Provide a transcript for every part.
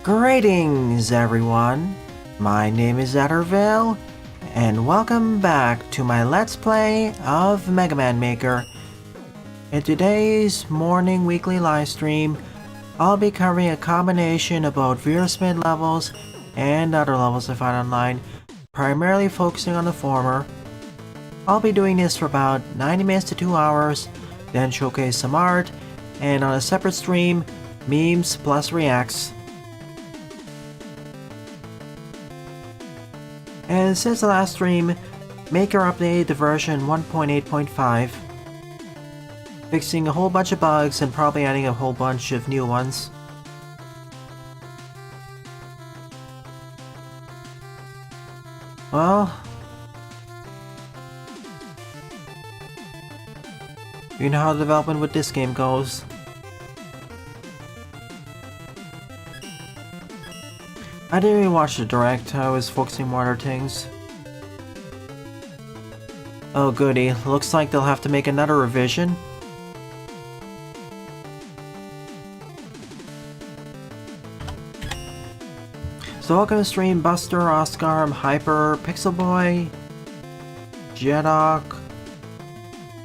Greetings everyone, my name is Addervale, and welcome back to my Let's Play of Mega Man Maker. In today's morning weekly livestream, I'll be covering a combination of both Veersmith levels and other levels I find online, primarily focusing on the former. I'll be doing this for about 90 minutes to 2 hours, then showcase some art, and on a separate stream, memes plus reacts. And since the last stream, Maker updated to version 1.8.5, fixing a whole bunch of bugs and probably adding a whole bunch of new ones. Well, you know how the development with this game goes. I didn't really watch the direct, I was focusing more on other things. Oh goody, looks like they'll have to make another revision. So welcome to stream Buster, Oscar, Hyper, Pixel Boy, Jedok,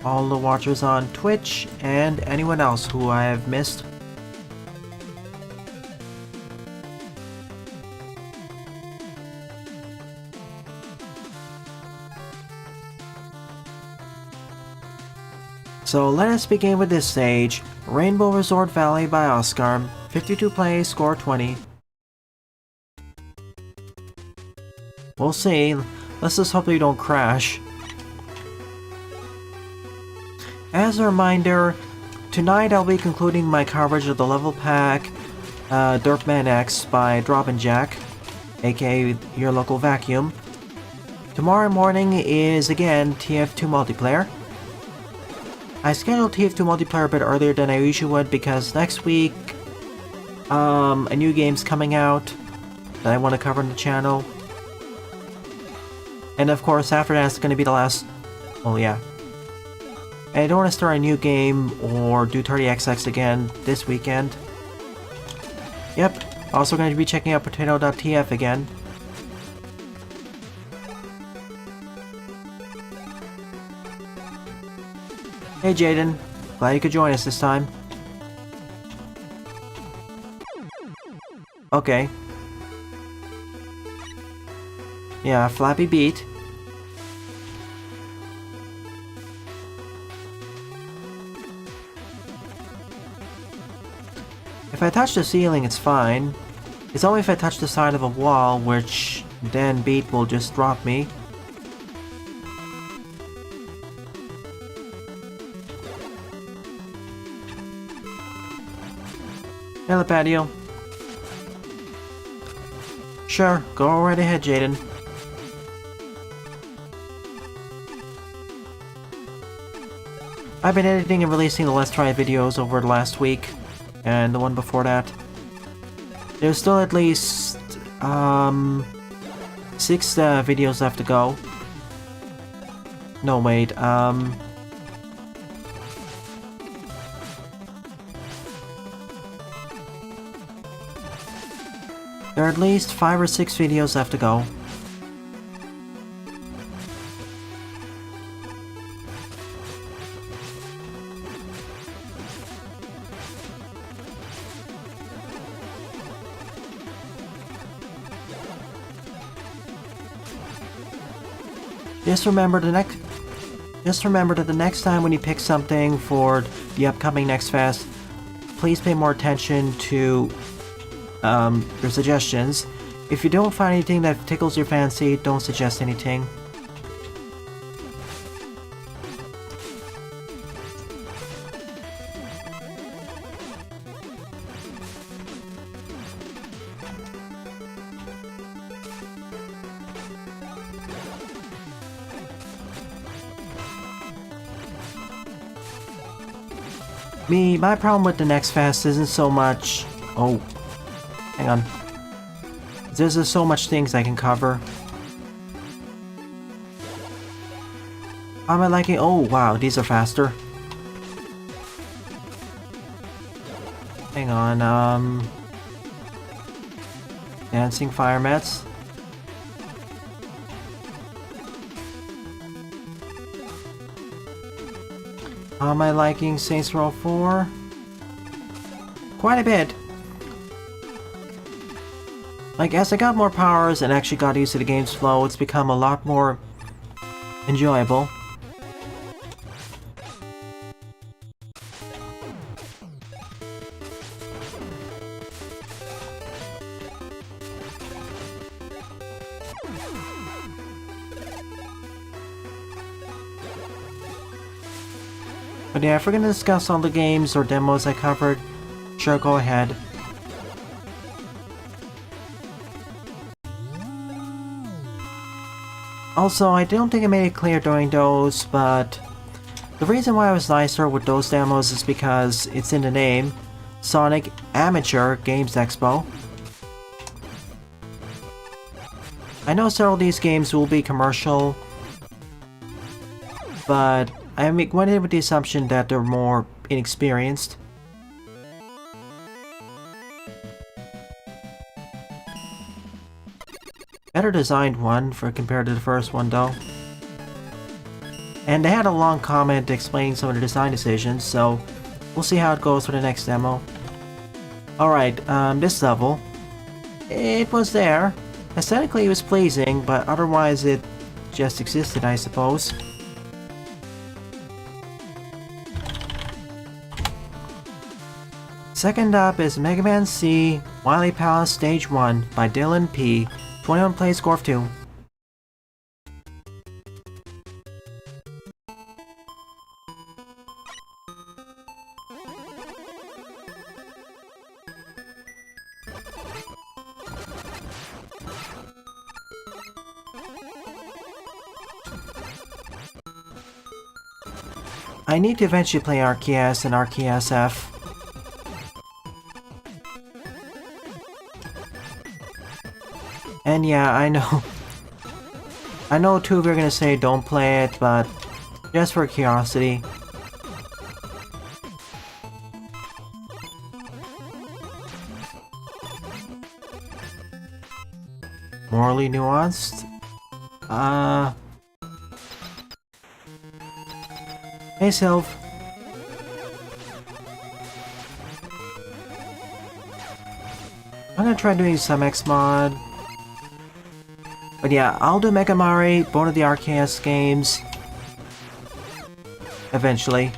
all the watchers on Twitch, and anyone else who I have missed. So let us begin with this stage, Rainbow Resort Valley by Oscar, 52 plays, score 20. We'll see, let's just hope we don't crash. As a reminder, tonight I'll be concluding my coverage of the level pack Dirtman X by Drop Jack, aka your local vacuum. Tomorrow morning is again TF2 multiplayer. I scheduled TF2 multiplayer a bit earlier than I usually would because next week a new game's coming out that I want to cover on the channel. And of course after that it's going to be the last... oh yeah. I don't want to start a new game or do 30XX again this weekend. Yep, also going to be checking out Potato.tf again. Hey Jaden, glad you could join us this time. Okay. Yeah, Flappy Beat. If I touch the ceiling, it's fine. It's only if I touch the side of a wall, which then Beat will just drop me. Hello, patio. Sure, go right ahead, Jaden. I've been editing and releasing the Let's Try videos over the last week, and the one before that. There's still at least 6 videos left to go. No, wait, there are at least 5 or 6 videos left to go. Just remember that the next time when you pick something for the upcoming Next Fest, please pay more attention to your suggestions. If you don't find anything that tickles your fancy, don't suggest anything. My problem with the Next Fest isn't so much... oh. Hang on. There's just so much things I can cover. How am I liking... oh wow, these are faster. Hang on, Dancing fire mets. How am I liking Saints Row 4? Quite a bit. Like, as I got more powers and actually got used to the game's flow, it's become a lot more enjoyable. But yeah, if we're gonna discuss all the games or demos I covered, sure, go ahead. Also, I don't think I made it clear during those, but the reason why I was nicer with those demos is because it's in the name, Sonic Amateur Games Expo. I know several of these games will be commercial, but I went in with the assumption that they're more inexperienced. Better designed one compared to the first one though. And they had a long comment explaining some of the design decisions, so we'll see how it goes for the next demo. Alright, this level. It was there. Aesthetically it was pleasing, but otherwise it just existed, I suppose. Second up is Mega Man C Wily Palace Stage 1 by Dylan P. 21 play score of 2. I need to eventually play RKS and RKSF. And yeah, I know two of you are gonna say don't play it, but just for curiosity. Morally nuanced? Hey Sylv. I'm gonna try doing some X-Mod. But yeah, I'll do Mega Mari, both of the RKS games. Eventually.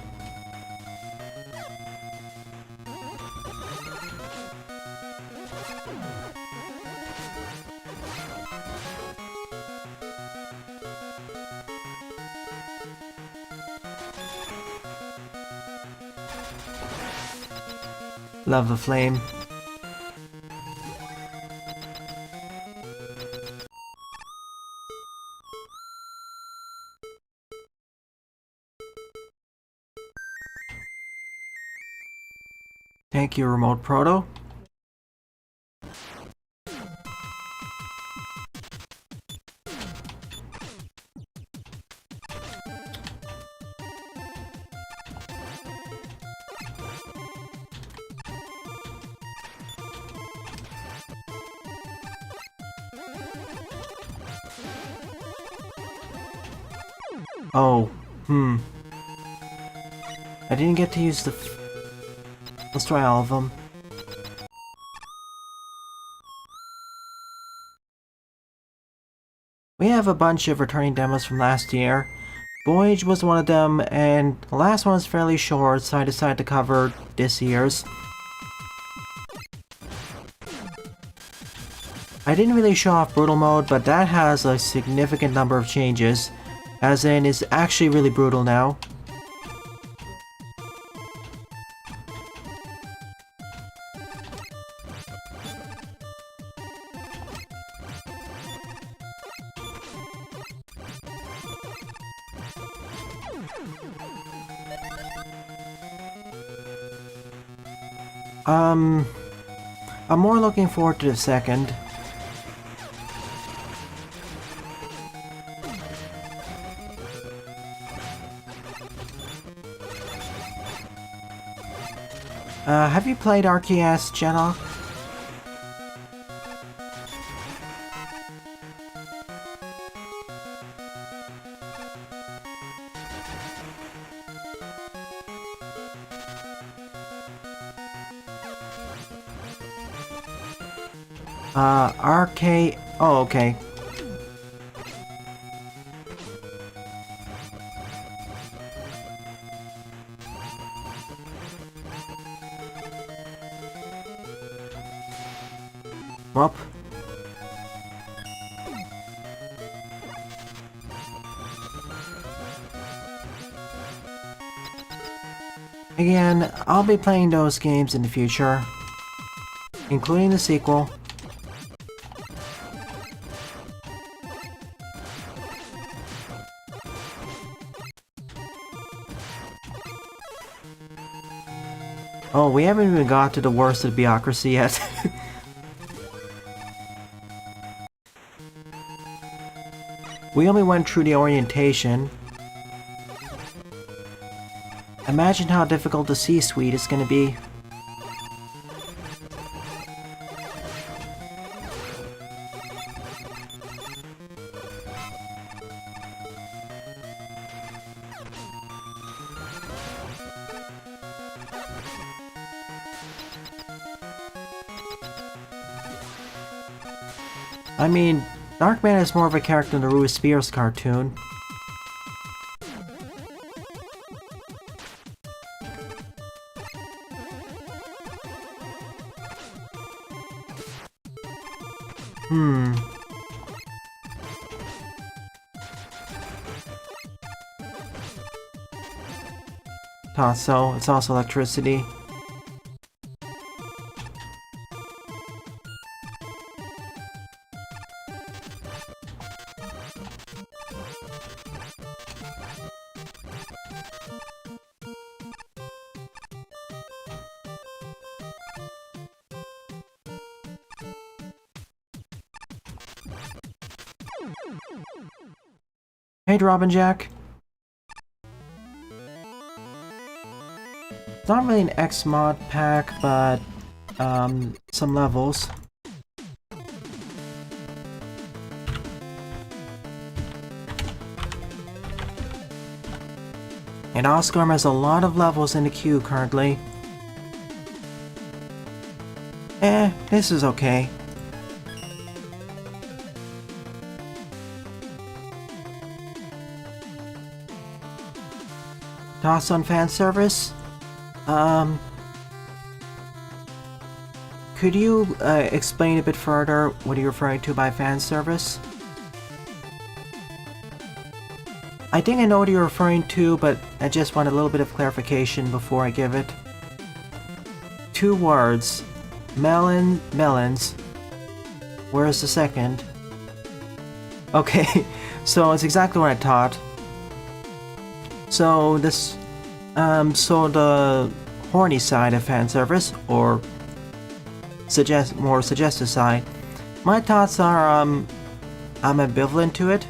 Love the flame. Thank you, Remote Proto. Oh, I didn't get to use the... Let's try all of them. We have a bunch of returning demos from last year. Voyage was one of them, and the last one was fairly short, so I decided to cover this year's. I didn't really show off Brutal Mode, but that has a significant number of changes, as in it's actually really brutal now. I'm more looking forward to the second. Have you played RKS, Jenna? Arcade... Oh, okay. Whoop. Again, I'll be playing those games in the future, including the sequel. Oh, we haven't even got to the worst of the bureaucracy yet. We only went through the orientation. Imagine how difficult the C-suite is gonna be. I mean, Darkman is more of a character in the Ruby Spears cartoon. Thought so. It's also electricity. Hey, Robin Jack. It's not really an X-mod pack, but some levels. And Oscar has a lot of levels in the queue currently. This is okay. Thoughts on fan service? Could you explain a bit further what you're referring to by fan service? I think I know what you're referring to, but I just want a little bit of clarification before I give it. 2 words. Melons. Where's the second? Okay, so it's exactly what I thought. So this, so the horny side of fan service, or more suggestive side, my thoughts are, I'm ambivalent to it.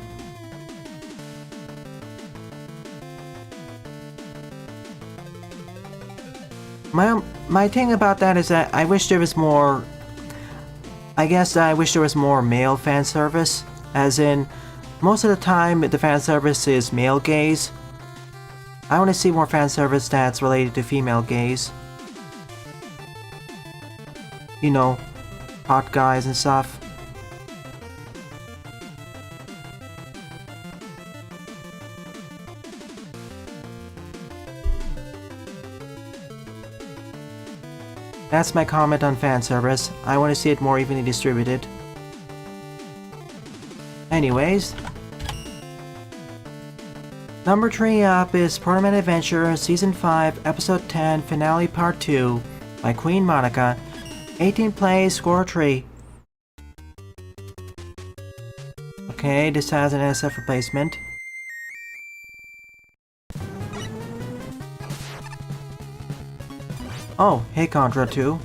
My thing about that is that I wish there was more, I guess I wish there was more male fan service, as in, most of the time the fan service is male gaze. I want to see more fan service that's related to female gaze. You know, hot guys and stuff. That's my comment on fan service. I want to see it more evenly distributed. Anyways. Number 3 up is Portman Adventure Season 5 Episode 10 Finale Part 2 by Queen Monica. 18 plays, score 3. Okay, this has an SF replacement. Oh, hey Contra 2.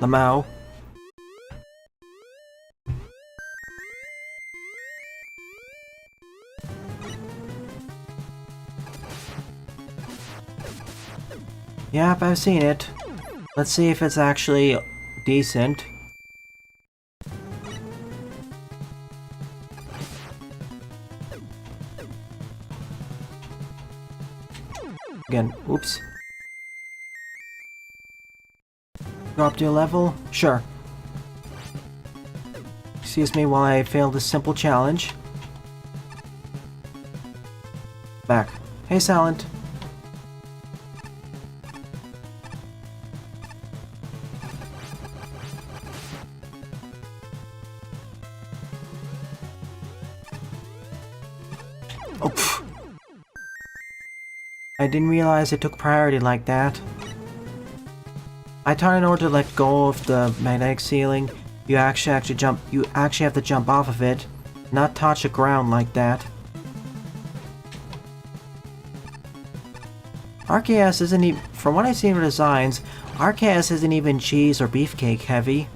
Lamau. Yep, I've seen it. Let's see if it's actually decent. Again, oops. Go up to a level? Sure. Excuse me while I fail this simple challenge. Back. Hey, Silent. Oh, pfft. I didn't realize it took priority like that. I thought in order to let go of the magnetic ceiling, you actually have to jump off of it, not touch the ground like that. RKS isn't even, from what I've seen in the designs, RKS isn't even cheese or beefcake heavy.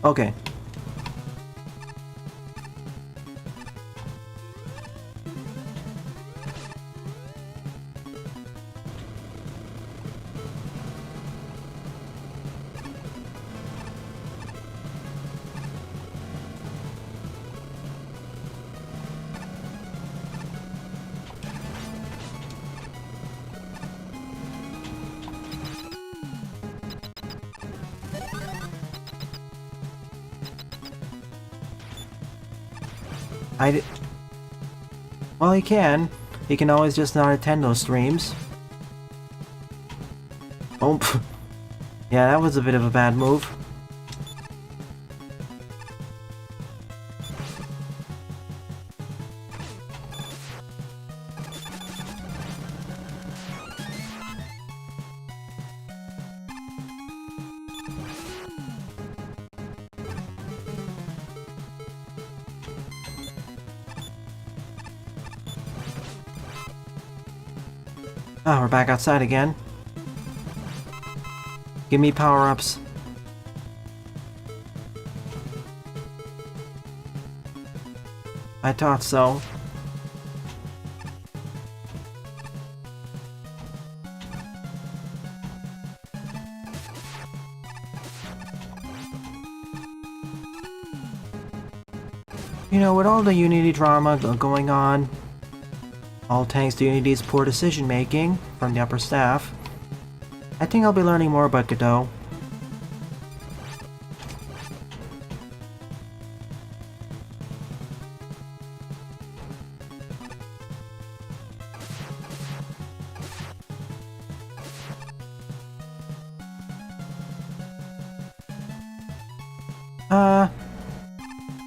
Okay. Well, he can. He can always just not attend those streams. Oh, yeah, that was a bit of a bad move. Ah, we're back outside again. Give me power-ups. I thought so. You know, with all the Unity drama going on, all thanks to Unity's poor decision-making from the upper staff, I think I'll be learning more about Godot.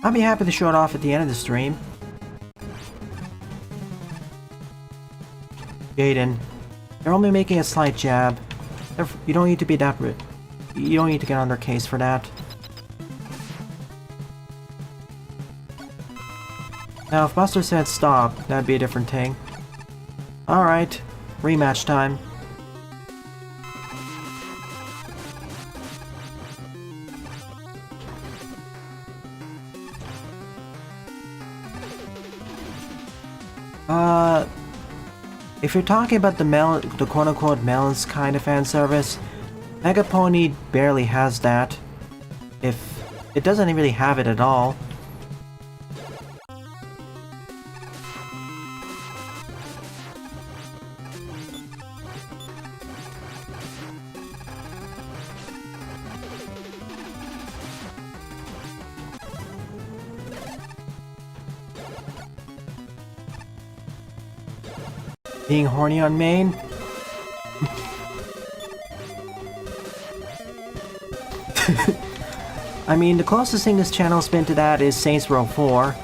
I'll be happy to show it off at the end of the stream. Jaden, they're only making a slight jab. You don't need to be that rude. You don't need to get on their case for that. Now, if Buster said stop, that'd be a different thing. Alright, rematch time. If you're talking about the quote-unquote melons kind of fan service, Mega Pony barely has that. If it doesn't really have it at all. Being horny on main? I mean, the closest thing this channel's been to that is Saints Row 4.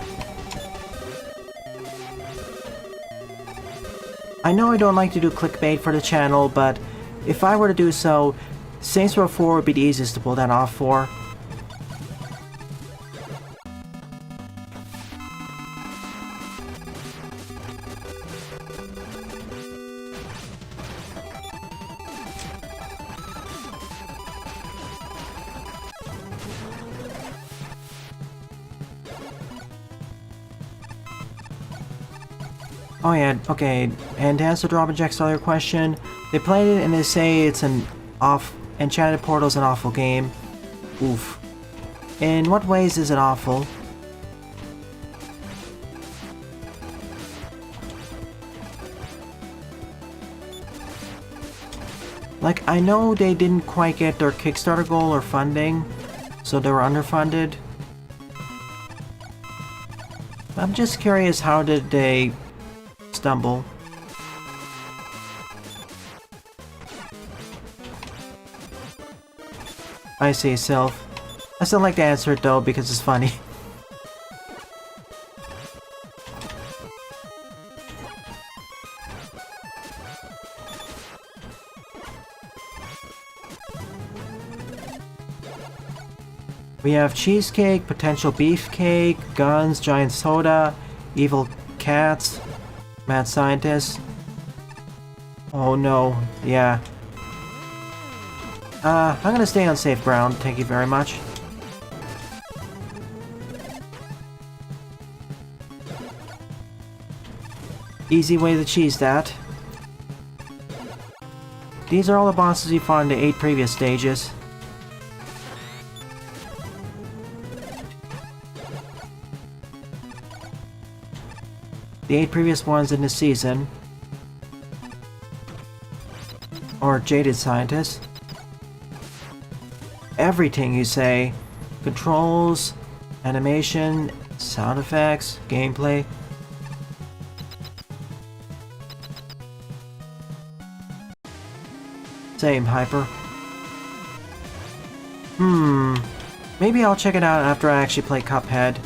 I know I don't like to do clickbait for the channel, but if I were to do so, Saints Row 4 would be the easiest to pull that off for. Oh yeah, okay. And to answer Drop and Jack's earlier question, they played it and they say it's an Enchanted Portal's an awful game. Oof. In what ways is it awful? Like, I know they didn't quite get their Kickstarter goal or funding, so they were underfunded. I'm just curious, how did they stumble? I see, Sylph. I still like to answer it though because it's funny. We have cheesecake, potential beefcake, guns, giant soda, evil cats, mad scientist. Oh no, yeah. I'm gonna stay on safe ground, thank you very much. Easy way to cheese that. These are all the bosses you fought in the 8 previous stages. The 8 previous ones in this season. Or Jaded Scientist. Everything you say. Controls, animation, sound effects, gameplay. Same, Hyper. Maybe I'll check it out after I actually play Cuphead.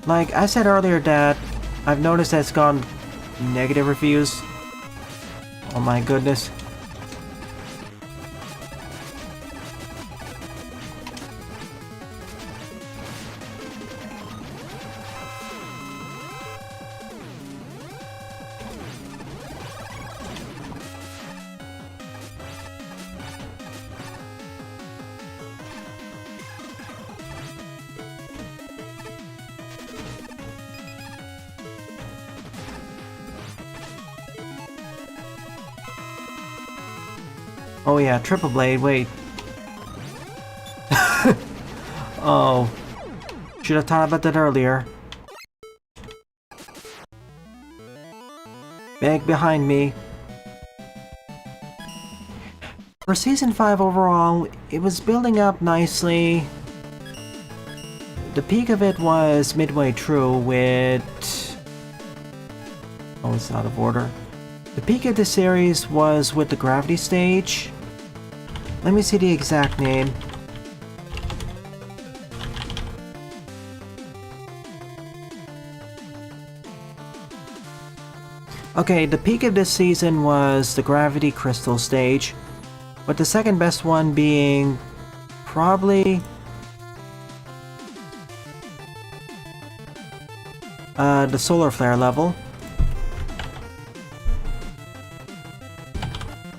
Like I said earlier that I've noticed that it's gotten negative reviews. Oh my goodness. Oh yeah, Triple Blade, wait. Oh. Should have thought about that earlier. Bag behind me. For Season 5 overall, it was building up nicely. The peak of it was midway through with... Oh, it's out of order. The peak of the series was with the Gravity stage. Let me see the exact name. Okay, the peak of this season was the Gravity Crystal stage, with the second best one being probably the Solar Flare level.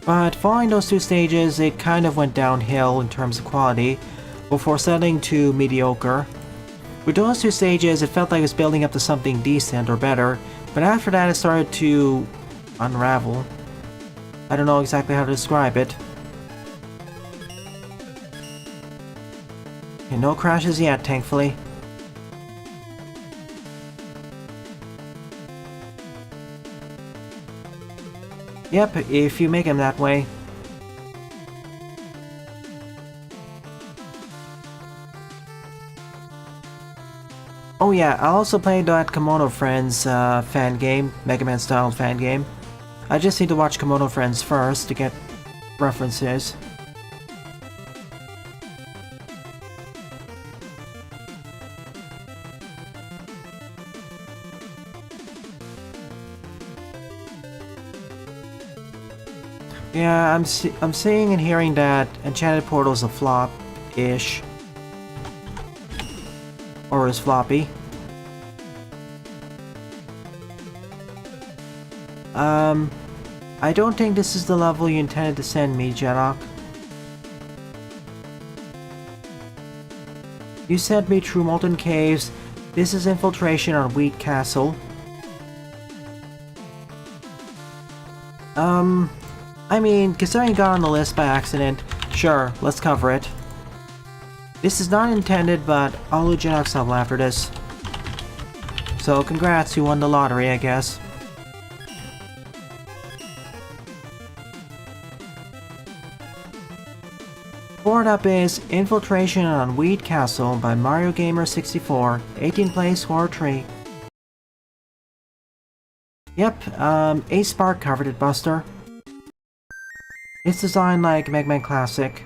But following those 2 stages, it kind of went downhill in terms of quality, before settling to mediocre. With those 2 stages, it felt like it was building up to something decent or better, but after that it started to unravel. I don't know exactly how to describe it. And no crashes yet, thankfully. Yep, if you make him that way. Oh yeah, I also played that Kimono Friends fan game, Mega Man style fan game. I just need to watch Kimono Friends first to get references. Yeah, I'm seeing and hearing that Enchanted Portal's a flop-ish. Or is floppy. I don't think this is the level you intended to send me, Jedok. You sent me through molten caves, This is infiltration on Wheat Castle. I mean, considering it got on the list by accident, sure, let's cover it. This is not intended, but I'll legit have some after this. So congrats, you won the lottery, I guess. Board up is Infiltration on Wheat Castle by Mario Gamer 64, 18 plays horror tree. Yep, Ace Spark covered it, Buster. It's designed like Mega Man Classic.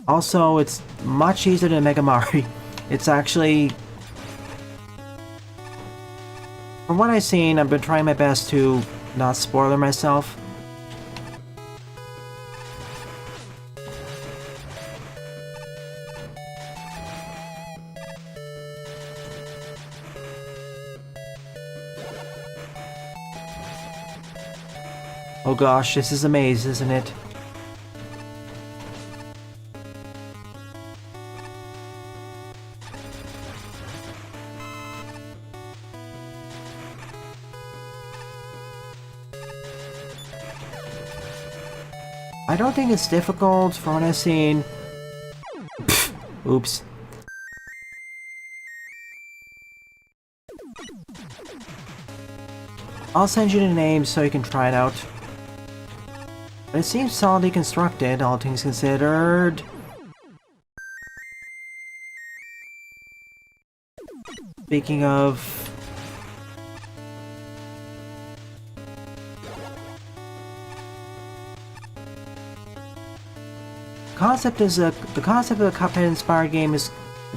Also, it's much easier than Mega Mario. It's actually... From what I've seen, I've been trying my best to not spoiler myself. Oh gosh, this is a maze, isn't it? I don't think it's difficult from what I've seen. Pfft, oops. I'll send you the names so you can try it out. But it seems solidly constructed, all things considered. Speaking of... The concept of a Cuphead-inspired game is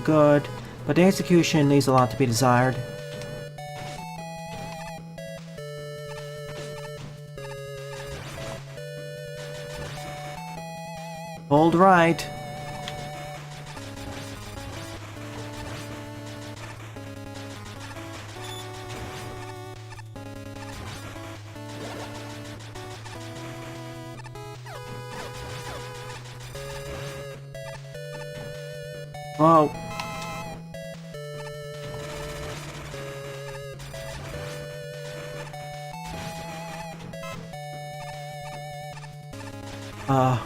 good, but the execution leaves a lot to be desired. Hold right. Whoa.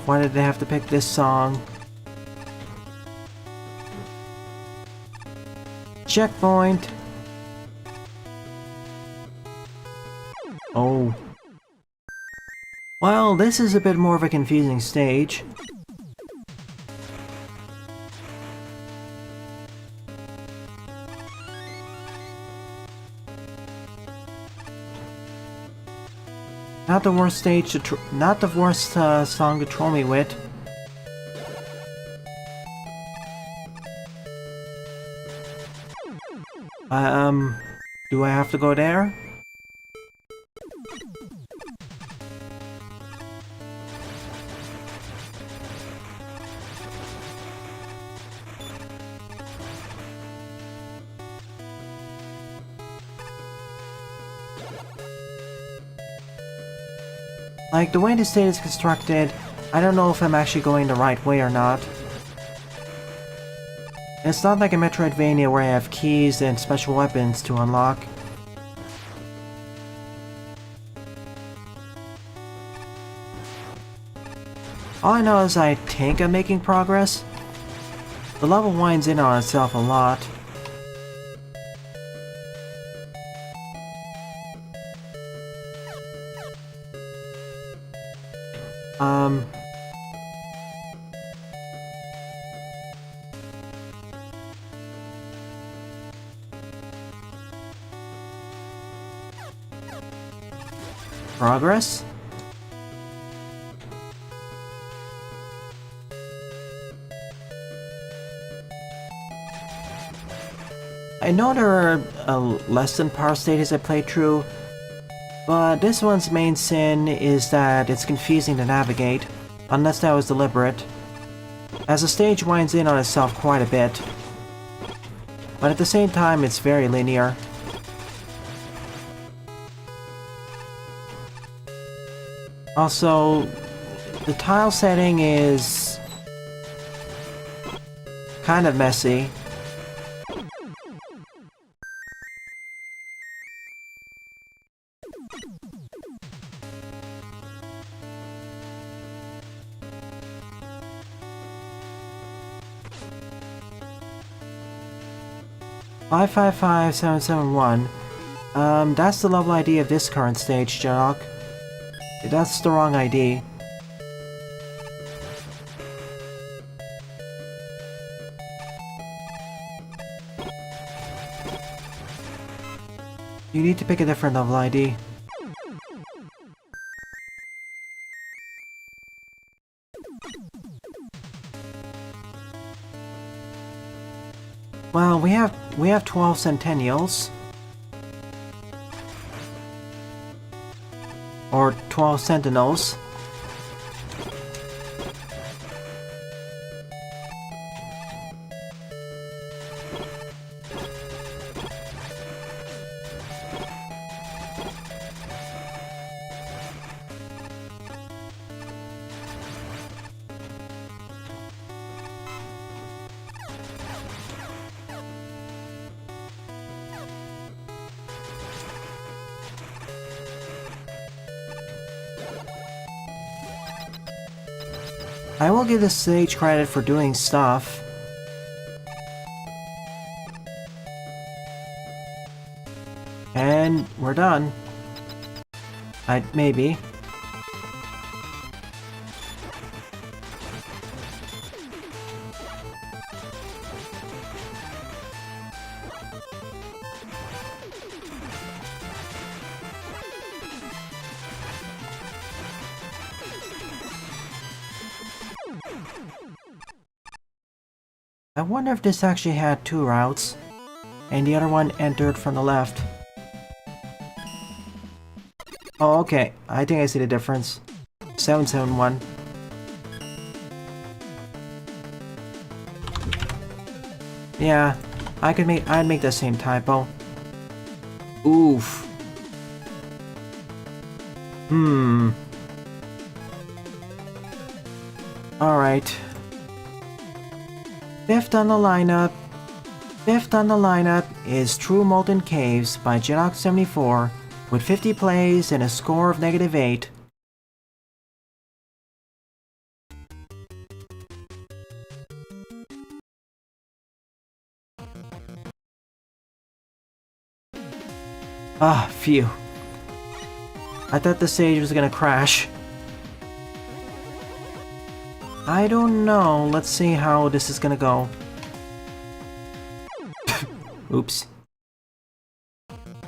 Why did they have to pick this song? Checkpoint! Oh. Well, this is a bit more of a confusing stage. Not the worst stage to not the worst song to troll me with. Do I have to go there? Like, the way the stage is constructed, I don't know if I'm actually going the right way or not. It's not like a Metroidvania where I have keys and special weapons to unlock. All I know is I think I'm making progress. The level winds in on itself a lot. Progress? I know there are less than par stages I played through, but this one's main sin is that it's confusing to navigate, unless that was deliberate, as the stage winds in on itself quite a bit. But at the same time, it's very linear. Also, the tile setting is kind of messy. 555-771. That's the level ID of this current stage, Jadok. That's the wrong ID. You need to pick a different level ID. Well, we have 12 Centennials. Or 12 Sentinels. I will give the stage credit for doing stuff. And we're done. Maybe. I wonder if this actually had two routes, and the other one entered from the left. Oh, okay. I think I see the difference. 771. Yeah, I'd make the same typo. Oof. Alright. Fifth on the lineup is True Molten Caves by Jinox74 with 50 plays and a score of -8. Ah, phew. I thought the stage was gonna crash. I don't know. Let's see how this is gonna go. Oops.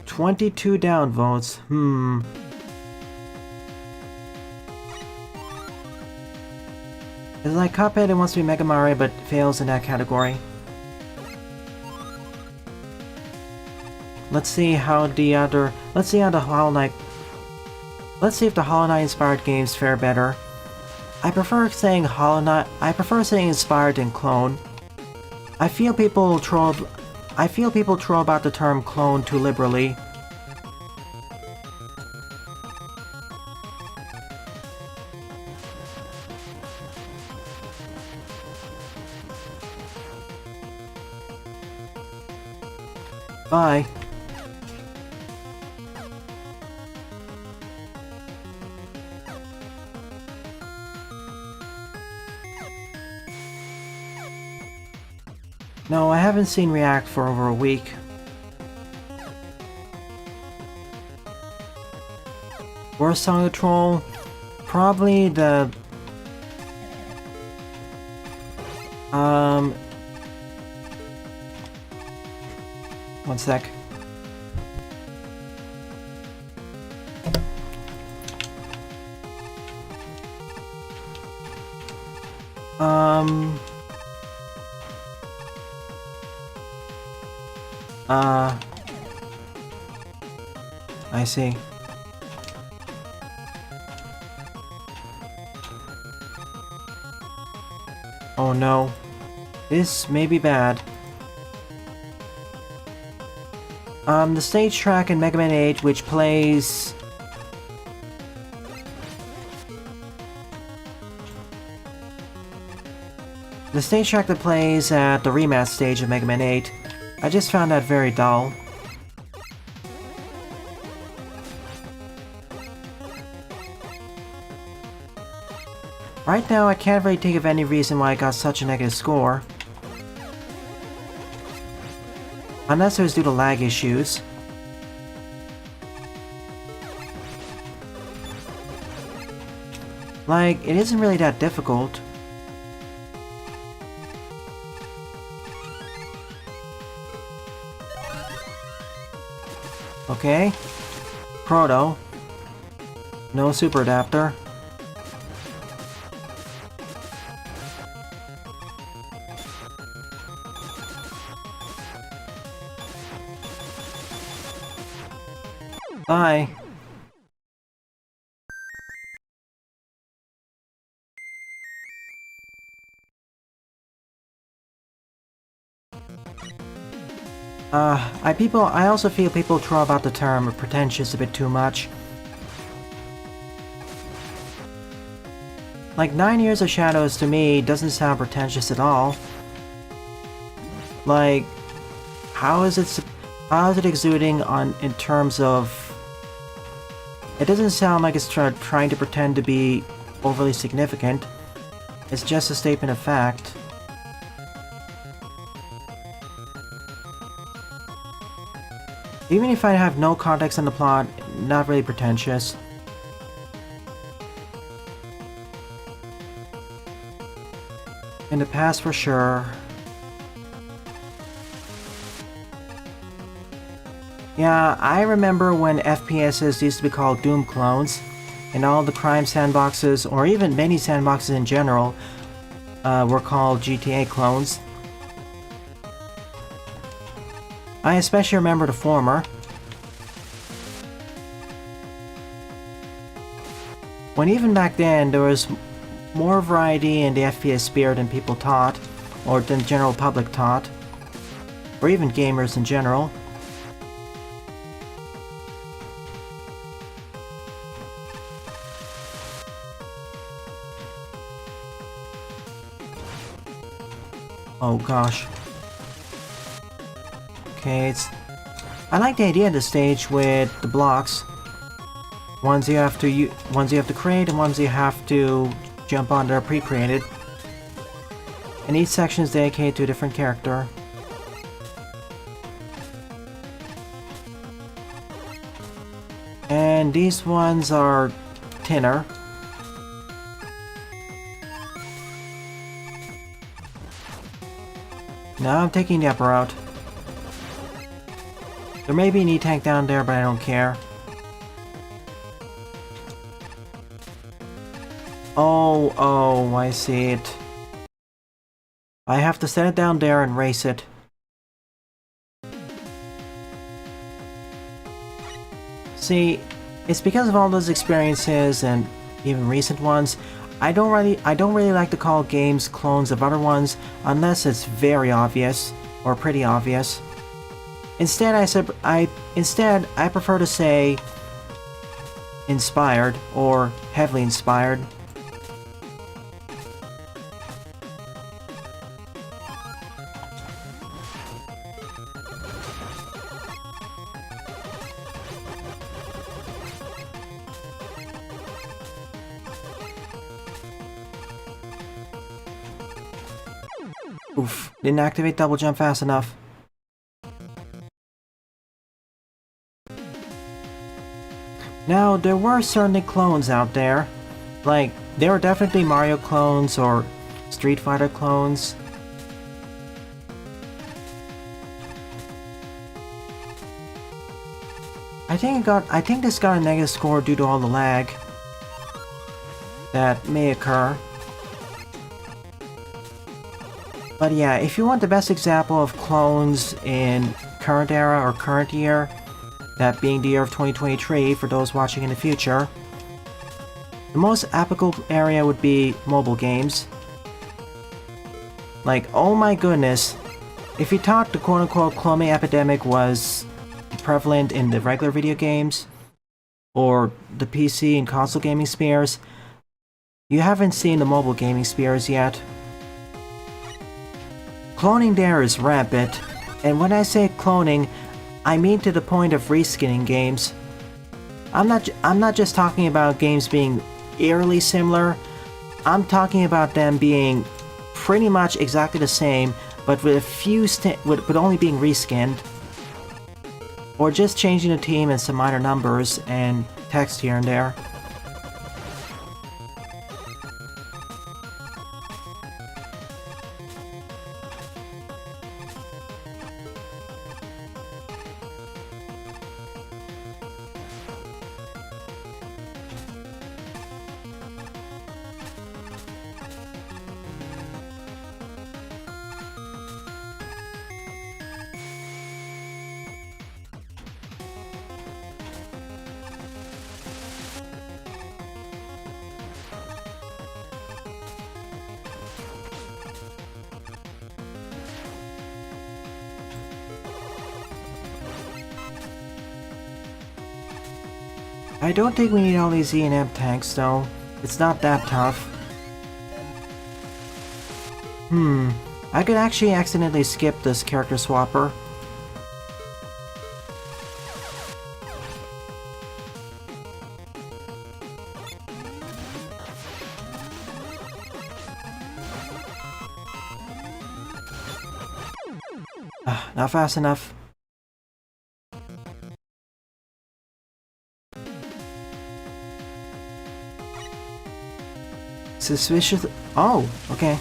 22 downvotes. It's like Cuphead, it wants to be Mega Mario, but fails in that category. Let's see how the other... Let's see if the Hollow Knight inspired games fare better. I prefer saying inspired than clone. I feel people troll about the term clone too liberally. Bye. No, I haven't seen React for over a week. Worst song to troll? Probably the... One sec. I see. Oh no. This may be bad. The stage track in Mega Man 8, which plays... The stage track that plays at the rematch stage of Mega Man 8, I just found that very dull. Right now, I can't really think of any reason why I got such a negative score. Unless it was due to lag issues. Like, it isn't really that difficult. Okay. Proto. No super adapter. Bye. I also feel people throw about the term pretentious a bit too much. Like, 9 Years of Shadows to me doesn't sound pretentious at all. Like, how is it exuding in terms of... It doesn't sound like it's trying to pretend to be overly significant. It's just a statement of fact. Even if I have no context on the plot, not really pretentious. In the past, for sure. Yeah, I remember when FPSs used to be called Doom clones, and all the crime sandboxes, or even many sandboxes in general, were called GTA clones. I especially remember the former. When even back then, there was more variety in the FPS sphere than people thought, or than the general public thought, or even gamers in general. Oh gosh. Okay, I like the idea of the stage with the blocks. Ones you have to create and ones you have to jump on that are pre-created. And each section is dedicated to a different character. And these ones are thinner. Now I'm taking the upper route. There may be an E-tank down there, but I don't care. Oh, I see it. I have to set it down there and race it. See, it's because of all those experiences and even recent ones, I don't really like to call games clones of other ones unless it's very obvious or pretty obvious. Instead, I prefer to say inspired or heavily inspired. Oof, didn't activate double jump fast enough. Now, there were certainly clones out there. Like, there were definitely Mario clones or Street Fighter clones. I think this got a negative score due to all the lag that may occur. But yeah, if you want the best example of clones in current era or current year, that being the year of 2023 for those watching in the future, the most applicable area would be mobile games. Like, oh my goodness, if you thought the quote-unquote cloning epidemic was prevalent in the regular video games, or the PC and console gaming spheres, you haven't seen the mobile gaming spheres yet. Cloning there is rampant, and when I say cloning, I mean to the point of reskinning games. I'm not just talking about games being eerily similar. I'm talking about them being pretty much exactly the same, but with a few with only being reskinned. Or just changing the team and some minor numbers and text here and there. I don't think we need all these E and M tanks though. It's not that tough. I could actually accidentally skip this character swapper. Not fast enough. Suspicious. Oh, okay.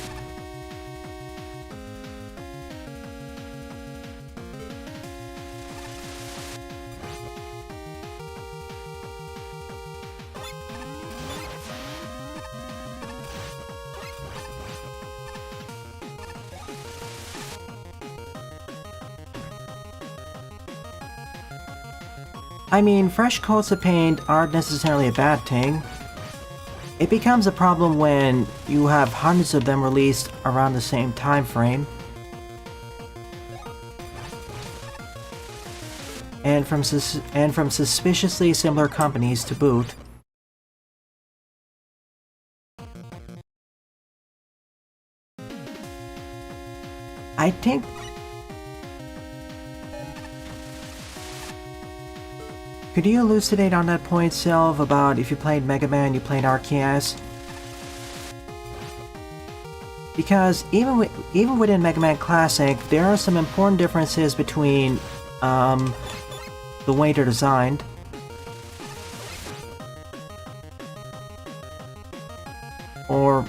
I mean, fresh coats of paint aren't necessarily a bad thing. It becomes a problem when you have hundreds of them released around the same time frame. And from suspiciously similar companies to boot. I think... Could you elucidate on that point, Sylv, about if you played Mega Man, you played RKS? Because even within Mega Man Classic, there are some important differences between the way they're designed. Or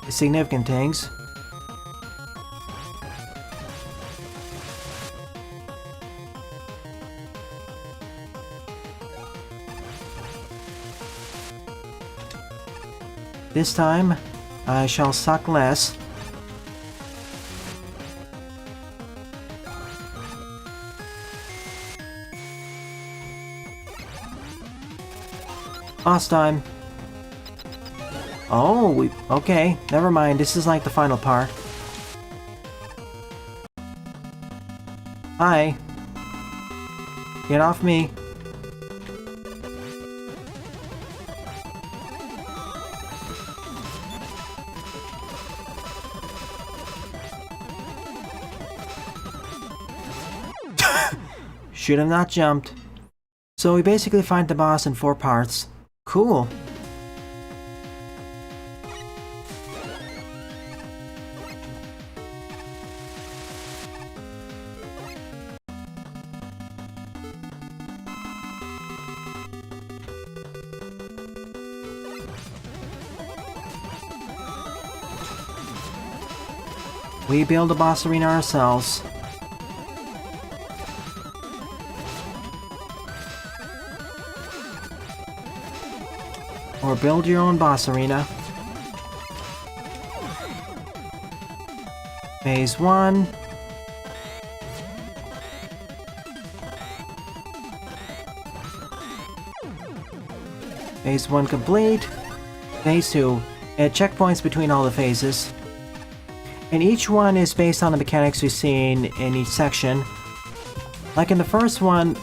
significant things. This time, I shall suck less. Boss time. Oh, okay, never mind, this is like the final part. Hi. Get off me. Should have not jumped. So we basically find the boss in 4 parts. Cool. We build a boss arena ourselves. Or build your own boss arena. Phase 1. Phase 1 complete. Phase 2. Add checkpoints between all the phases. And each one is based on the mechanics we've seen in each section. Like in the first one,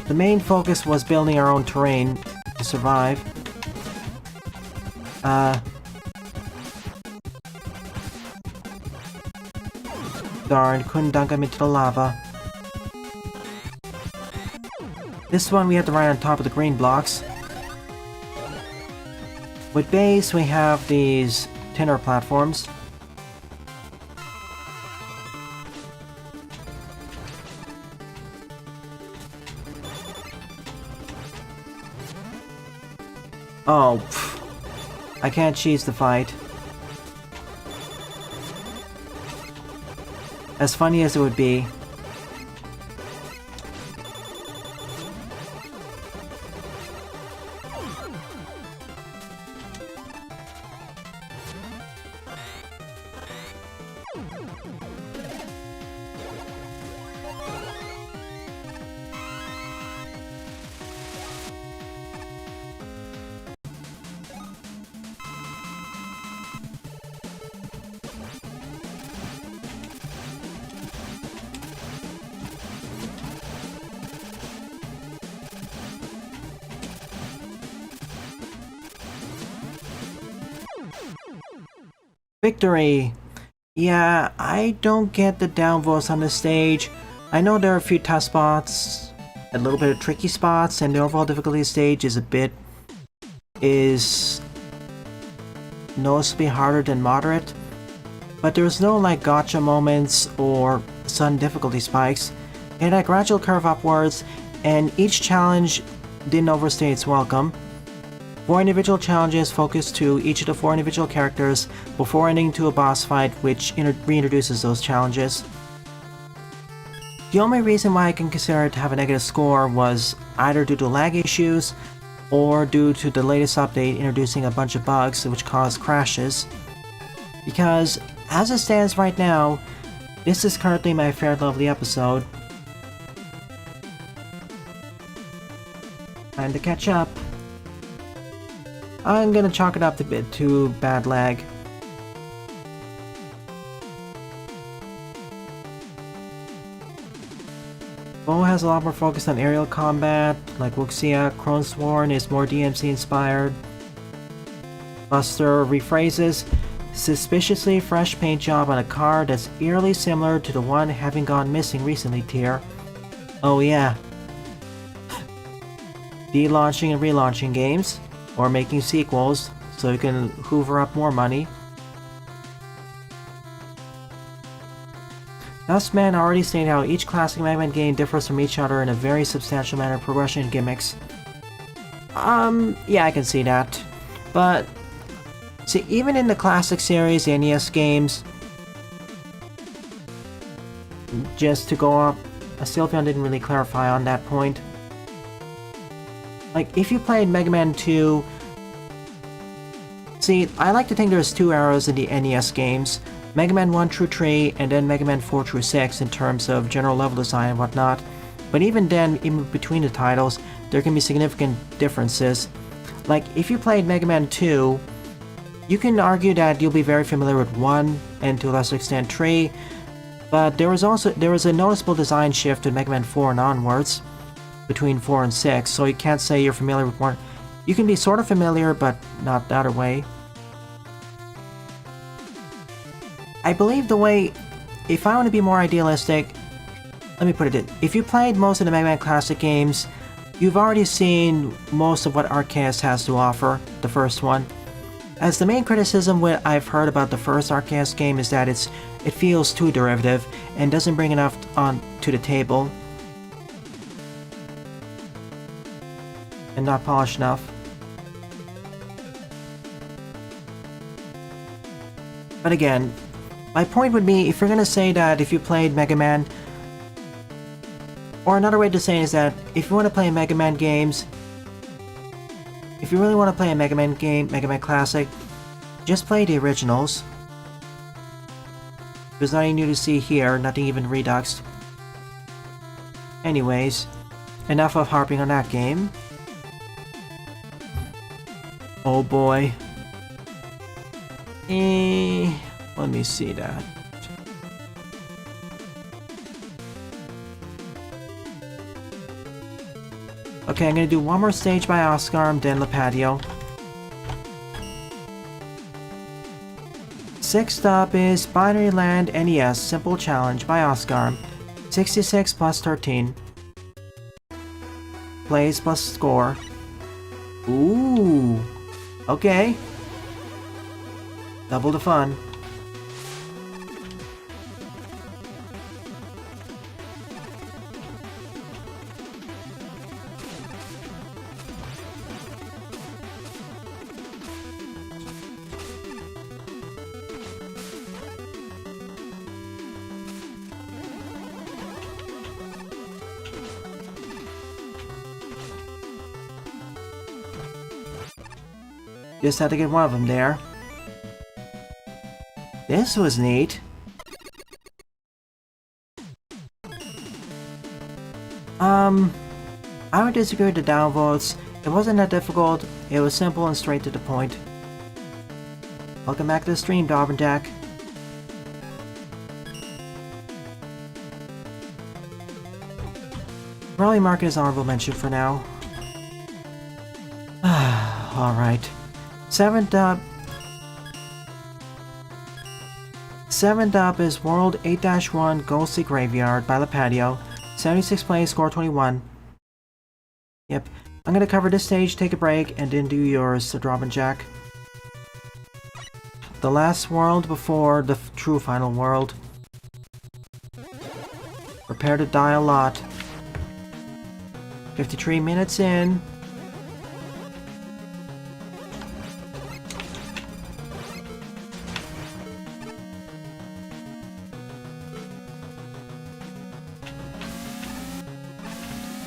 the main focus was building our own terrain to survive. Darn, couldn't dunk him into the lava. This one we have to ride on top of the green blocks. With base, we have these tinner platforms. Oh, I can't cheese the fight. As funny as it would be. Victory! Yeah, I don't get the downvotes on the stage. I know there are a few tough spots, a little bit of tricky spots, and the overall difficulty stage is noticeably harder than moderate. But there's no like gotcha moments or sudden difficulty spikes. It had a gradual curve upwards, and each challenge didn't overstay its welcome. 4 individual challenges focused to each of the 4 individual characters before ending to a boss fight which reintroduces those challenges. The only reason why I can consider it to have a negative score was either due to lag issues or due to the latest update introducing a bunch of bugs which cause crashes. Because as it stands right now, this is currently my fair lovely episode. Time to catch up. I'm gonna chalk it up a bit to bad lag. Bo has a lot more focus on aerial combat, like Wuxia. Cronesworn is more DMC inspired. Buster rephrases, suspiciously fresh paint job on a car that's eerily similar to the one having gone missing recently, tier. Oh yeah. De-launching and relaunching games. Or making sequels, so you can hoover up more money. Dustman already stated how each classic Mega Man game differs from each other in a very substantial manner of progression and gimmicks. Yeah, I can see that. But, see, even in the classic series, the NES games, just to go up, Sylveon didn't really clarify on that point. Like, if you played Mega Man 2... See, I like to think there's 2 eras in the NES games. Mega Man 1 through 3, and then Mega Man 4 through 6 in terms of general level design and whatnot. But even then, even between the titles, there can be significant differences. Like, if you played Mega Man 2, you can argue that you'll be very familiar with 1, and to a lesser extent 3, but there was a noticeable design shift in Mega Man 4 and onwards. Between 4 and 6, so you can't say you're familiar with one. You can be sort of familiar, but not the other way. I believe the way, if I want to be more idealistic, let me put it this. If you played most of the Mega Man Classic games, you've already seen most of what Arceus has to offer, the first one. As the main criticism I've heard about the first Arceus game is that it feels too derivative and doesn't bring enough on to the table. And not polished enough. But again, my point would be, if you're gonna say that if you played Mega Man, or another way to say it is that if you want to play Mega Man games, if you really want to play a Mega Man game, Mega Man Classic, just play the originals. There's nothing new to see here, nothing even reduxed. Anyways, enough of harping on that game. Oh boy. Let me see that. Okay, I'm gonna do one more stage by Oscar, then La Patio. 6th up is Binary Land NES Simple Challenge by Oscar. 66 plus 13. Plays plus score. Ooh. Okay. Double the fun. Just had to get one of them there. This was neat. I would disagree with the downvotes. It wasn't that difficult. It was simple and straight to the point. Welcome back to the stream, Dob and Jack. Probably mark it as honorable mention for now. Alright. Seventh up is World 8-1 Ghostly Graveyard by the Patio. 76 plays, score 21. Yep. I'm gonna cover this stage, take a break, and then do yours, Robin Jack. The last world before the true final world. Prepare to die a lot. 53 minutes in.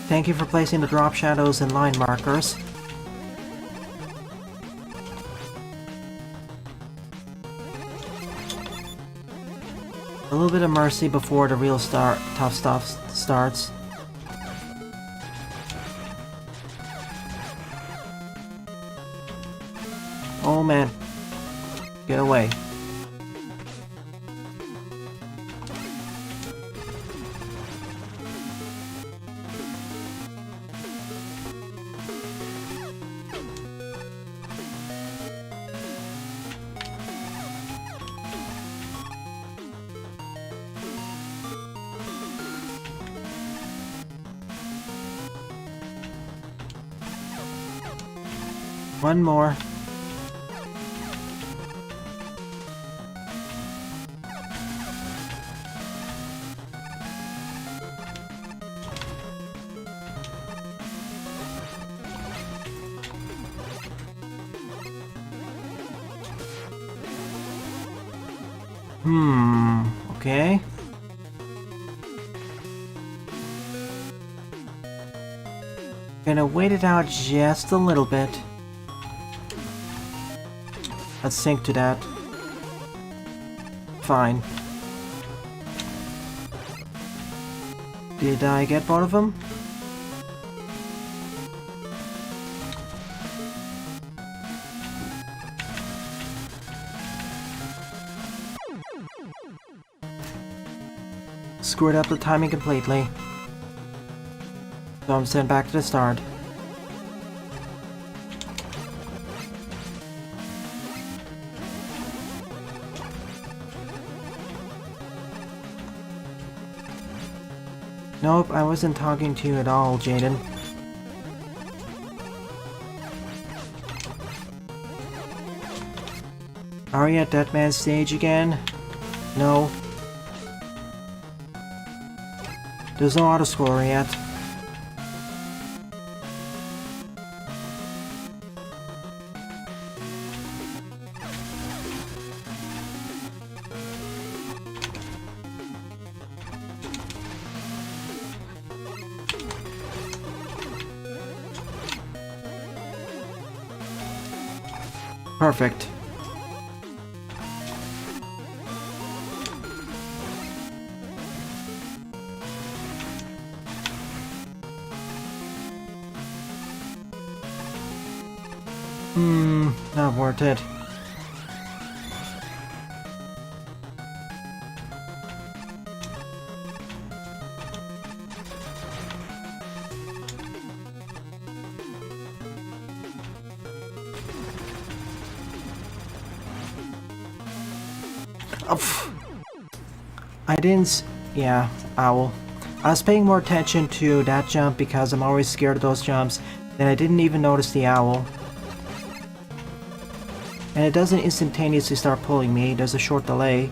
Thank you for placing the drop shadows and line markers. A little bit of mercy before the real tough stuff starts. Oh man. Get away. One more. Okay. Gonna wait it out just a little bit. Let's sync to that. Fine. Did I get both of them? Screwed up the timing completely. So I'm sent back to the start. Nope, I wasn't talking to you at all, Jaden. Are you at that man's stage again? No. There's no auto-scorer yet. Perfect. Not worth it. I didn't... yeah, owl. I was paying more attention to that jump because I'm always scared of those jumps, and I didn't even notice the owl. And it doesn't instantaneously start pulling me, there's a short delay.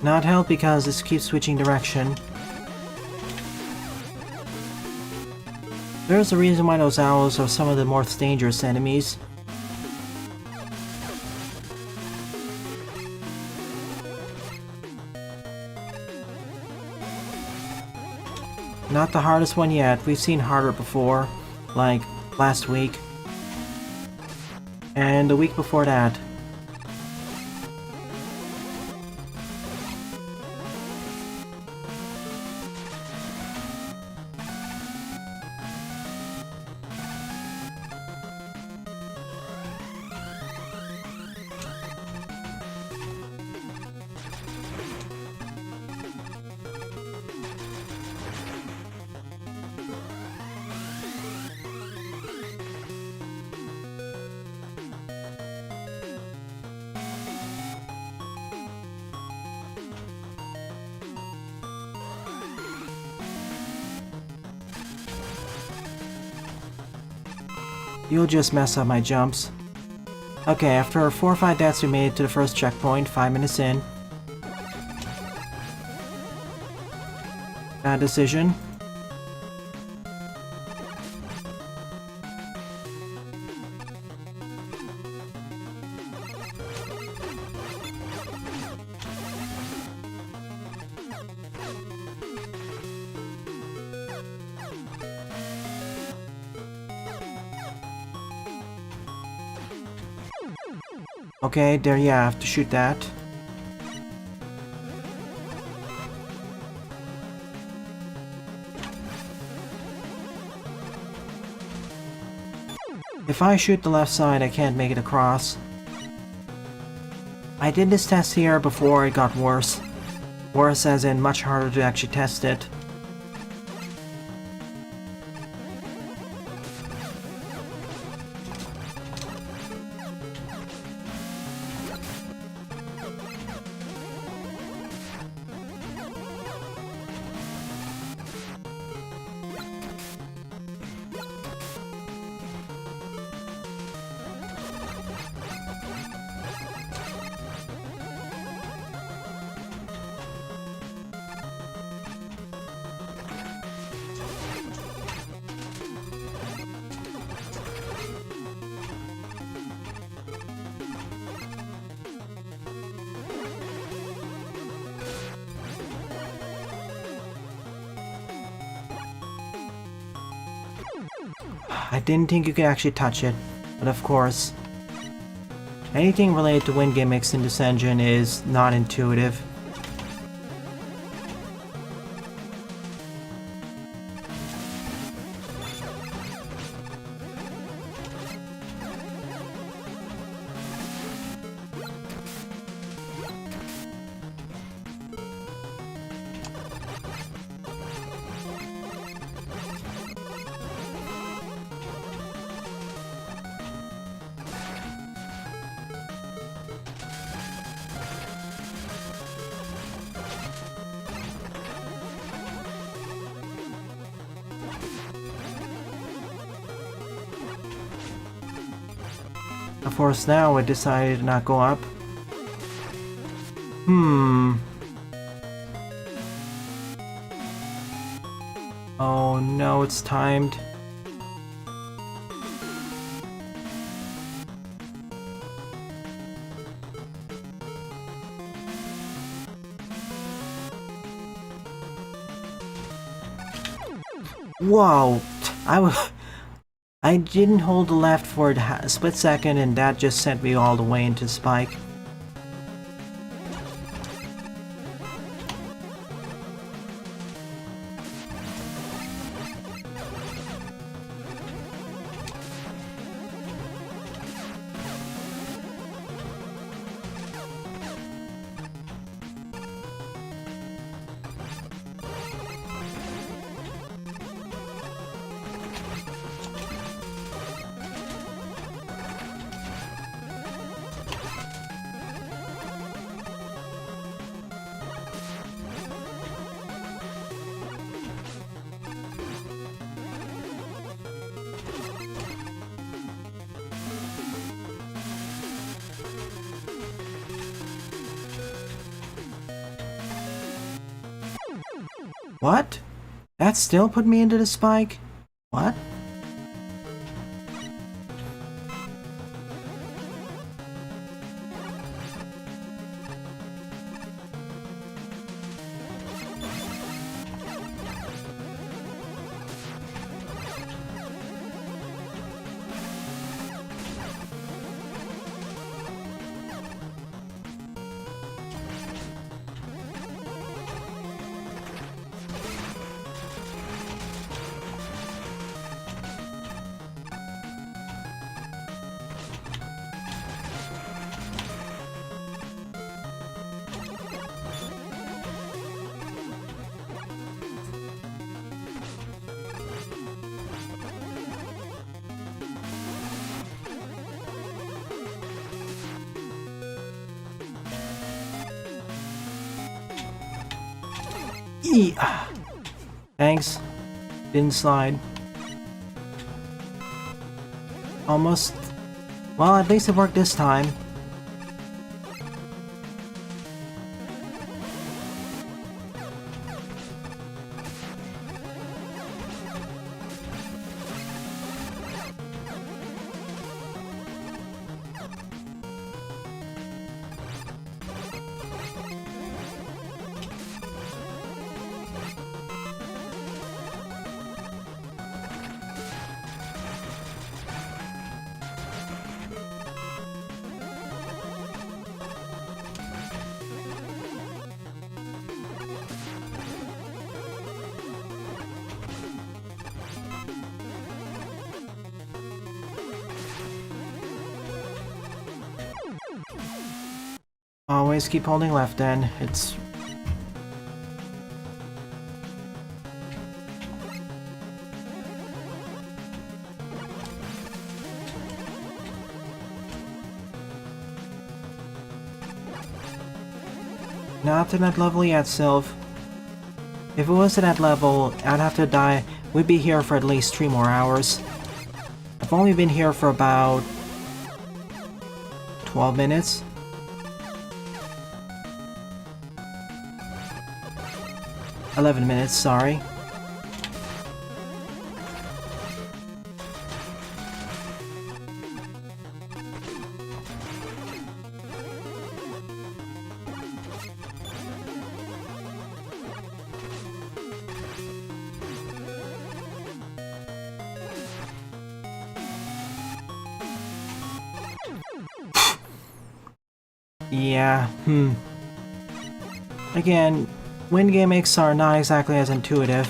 Not help because this keeps switching direction. There's a reason why those owls are some of the most dangerous enemies. Not the hardest one yet, we've seen harder before, like last week. And the week before that. You'll just mess up my jumps. Okay, after 4 or 5 deaths we made it to the first checkpoint, 5 minutes in. Bad decision. Okay, there you have to shoot that. If I shoot the left side, I can't make it across. I did this test here before it got worse. Worse as in much harder to actually test it. I didn't think you could actually touch it, but of course. Anything related to wind gimmicks in this engine is not intuitive. Of course, now it decided to not go up. Oh no, it's timed. Whoa! I didn't hold the left for a split second and that just sent me all the way into Spike. What? That still put me into the spike? What? Yeah. Thanks. Didn't slide. Almost. Well, at least it worked this time. Always keep holding left then. It's... Not to that level yet, Sylv. If it was to that level, I'd have to die. We'd be here for at least 3 more hours. I've only been here for about 12 minutes. $11 minutes, sorry. Yeah, Again, wind gimmicks are not exactly as intuitive.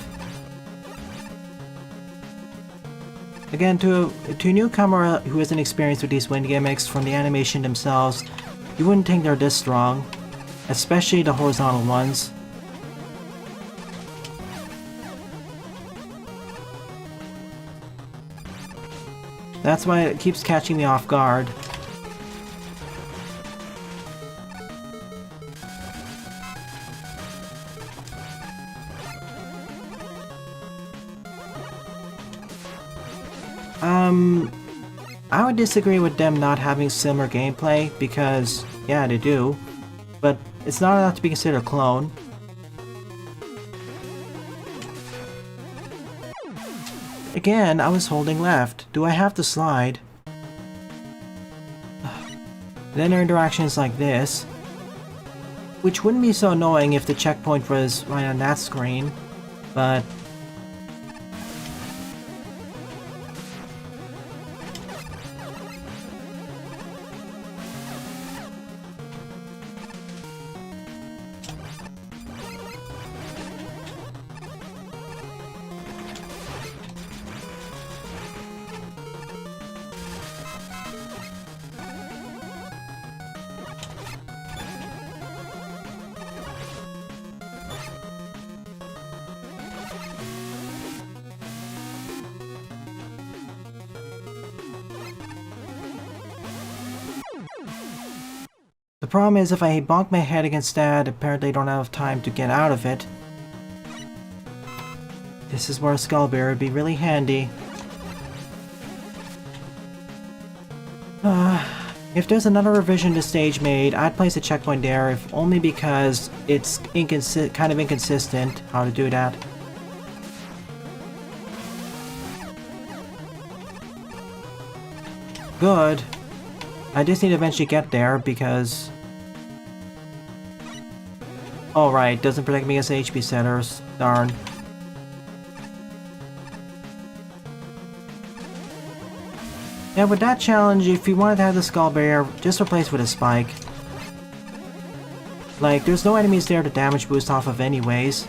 Again, to a newcomer who isn't experienced with these wind gimmicks from the animation themselves, you wouldn't think they're this strong, especially the horizontal ones. That's why it keeps catching me off guard. I would disagree with them not having similar gameplay, because, yeah, they do, but it's not enough to be considered a clone. Again, I was holding left. Do I have to slide? Then there are interactions like this, which wouldn't be so annoying if the checkpoint was right on that screen, but... The problem is if I bonk my head against that, apparently I don't have time to get out of it. This is where a skull bear would be really handy. If there's another revision to stage made, I'd place a checkpoint there, if only because it's kind of inconsistent how to do that. Good. I just need to eventually get there because... Oh right, doesn't protect me against HP setters. Darn. Yeah, with that challenge, if you wanted to have the skull barrier, just replace with a spike. Like, there's no enemies there to damage boost off of anyways.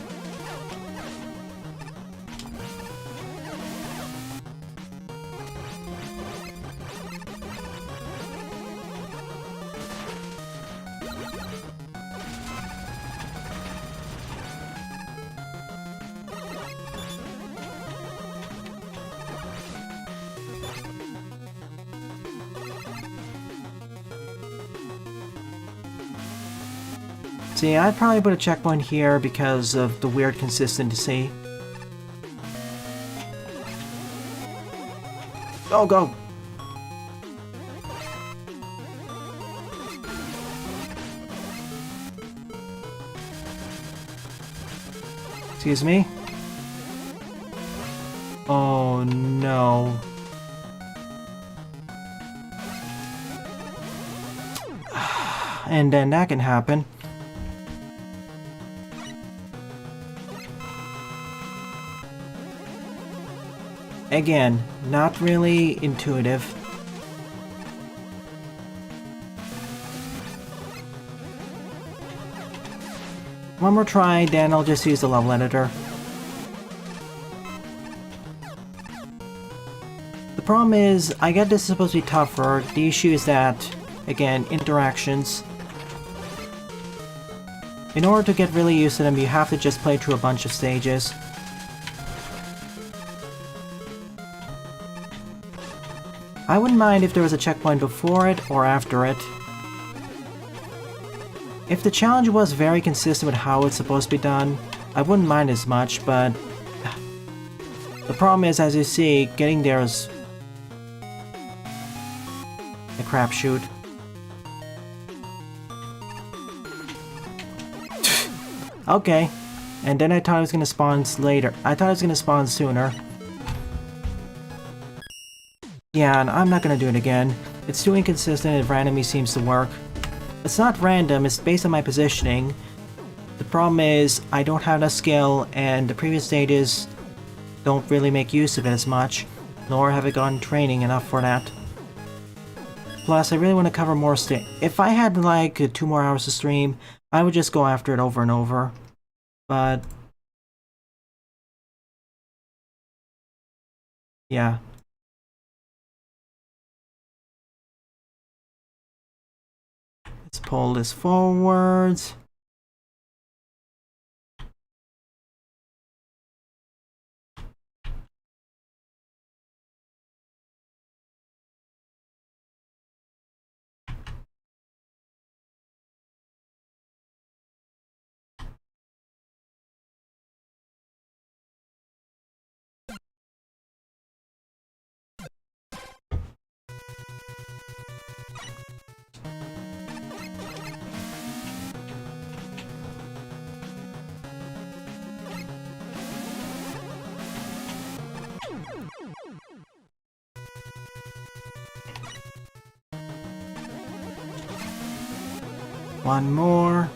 See, I'd probably put a checkpoint here because of the weird consistency. Go, go! Excuse me? Oh no. And then that can happen. Again, not really intuitive. One more try, then I'll just use the level editor. The problem is, I get this is supposed to be tougher. The issue is that, again, interactions. In order to get really used to them, you have to just play through a bunch of stages. I wouldn't mind if there was a checkpoint before it or after it. If the challenge was very consistent with how it's supposed to be done, I wouldn't mind as much, but... the problem is, as you see, getting there is... a crapshoot. Okay. And then I thought it was gonna spawn later. I thought it was gonna spawn sooner. Yeah, and I'm not gonna do it again. It's too inconsistent and randomly seems to work. It's not random, it's based on my positioning. The problem is, I don't have enough skill, and the previous stages don't really make use of it as much, nor have I gotten training enough for that. Plus, I really want to cover more If I had like 2 more hours to stream, I would just go after it over and over. But... yeah. Let's pull this forwards. One more.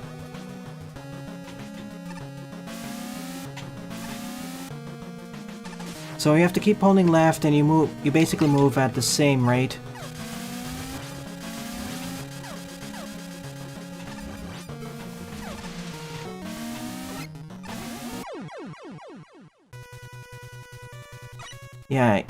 So you have to keep holding left and you basically move at the same rate. Yeah.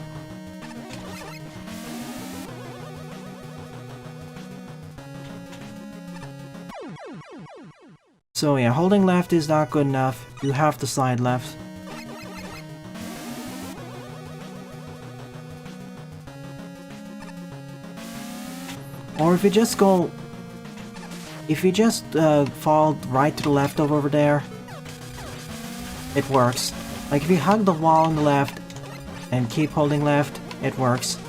So yeah, holding left is not good enough. You have to slide left. Or if you just go... if you just fall right to the left over there, it works. Like if you hug the wall on the left and keep holding left, it works.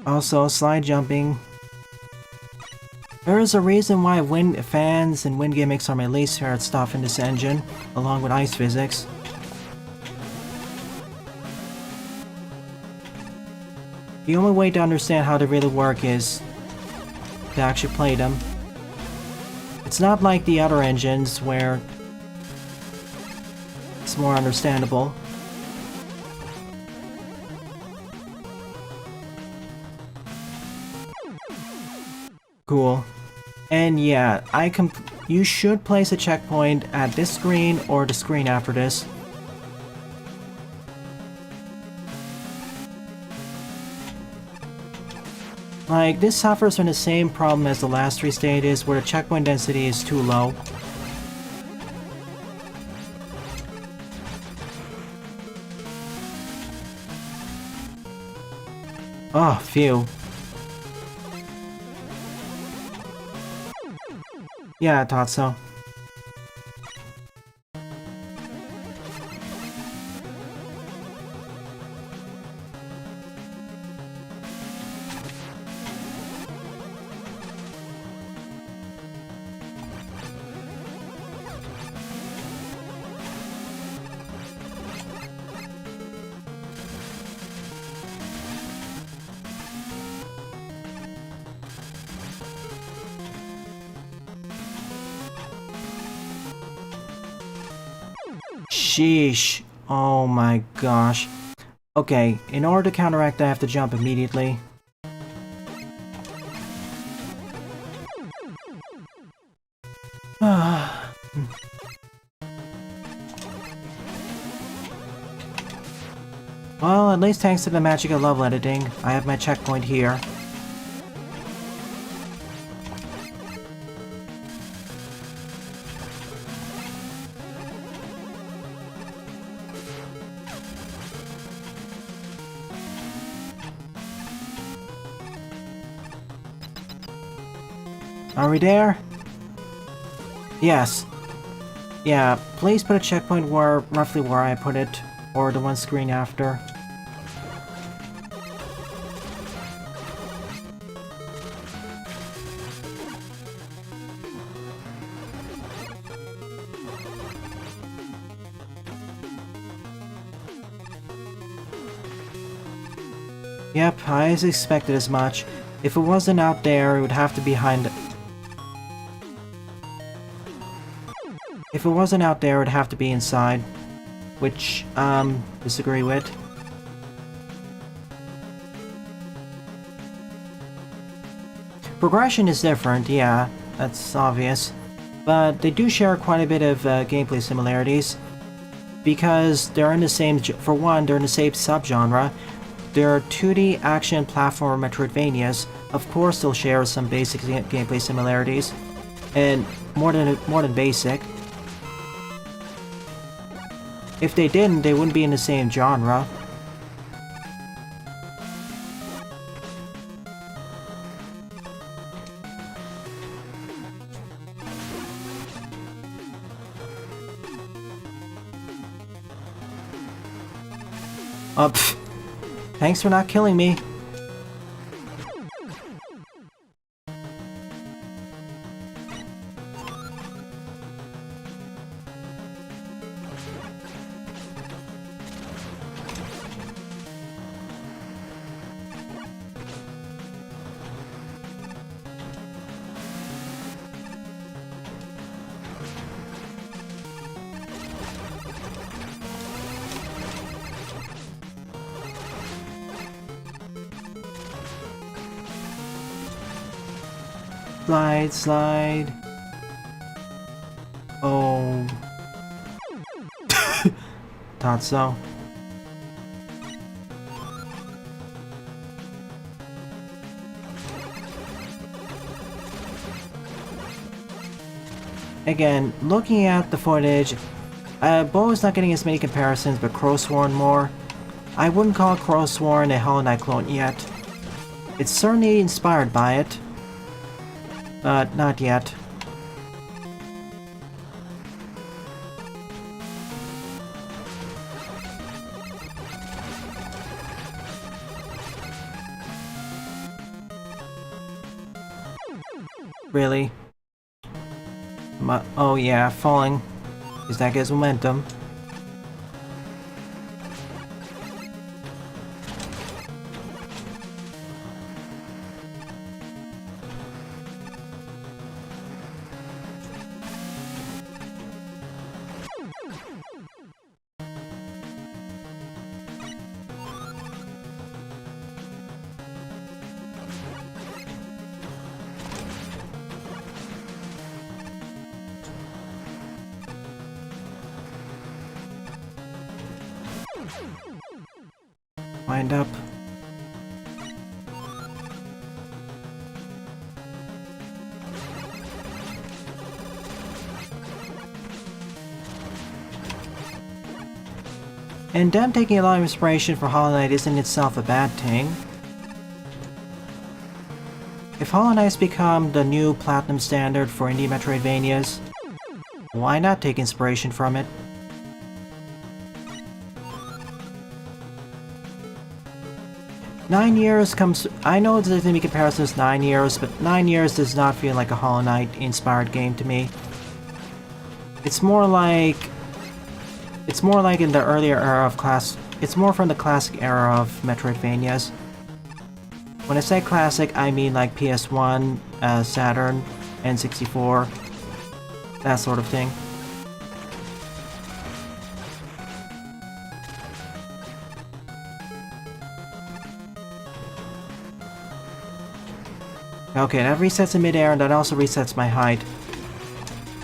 Also, slide jumping. There is a reason why wind fans and wind gimmicks are my least favorite stuff in this engine, along with ice physics. The only way to understand how they really work is to actually play them. It's not like the other engines where it's more understandable. Cool. And yeah, you should place a checkpoint at this screen or the screen after this. Like, this suffers from the same problem as the last 3 stages, where the checkpoint density is too low. Oh, phew. Yeah, I thought so. Sheesh. Oh my gosh. Okay, in order to counteract that, I have to jump immediately. Well, at least thanks to the magic of level editing, I have my checkpoint here. Are we there? Yes. Yeah, please put a checkpoint roughly where I put it, or the one screen after. Yep, I expected as much. If it wasn't out there, it would have to be behind. If it wasn't out there, it would have to be inside. Which, disagree with. Progression is different, yeah, that's obvious. But they do share quite a bit of gameplay similarities. Because they're in the same, for one, they're in the same subgenre. They're 2D action platformer Metroidvanias. Of course they'll share some basic gameplay similarities. And more than basic. If they didn't, they wouldn't be in the same genre. Pfft. Thanks for not killing me. Slide, slide. Oh. Thought so. Again, looking at the footage, Bo is not getting as many comparisons, but Crowsworn more. I wouldn't call Crowsworn a Hollow Knight clone yet. It's certainly inspired by it. But not yet. Really? Oh yeah, falling. Because that gives momentum. Wind up. And them taking a lot of inspiration for Hollow Knight isn't itself a bad thing. If Hollow Knight's become the new platinum standard for indie Metroidvanias, why not take inspiration from it? I know there's gonna be comparisons 9 years, but 9 years does not feel like a Hollow Knight inspired game to me. It's more like in the earlier era of it's more from the classic era of Metroidvanias. When I say classic, I mean like PS1, Saturn, N64, that sort of thing. Okay, that resets in midair, and that also resets my height.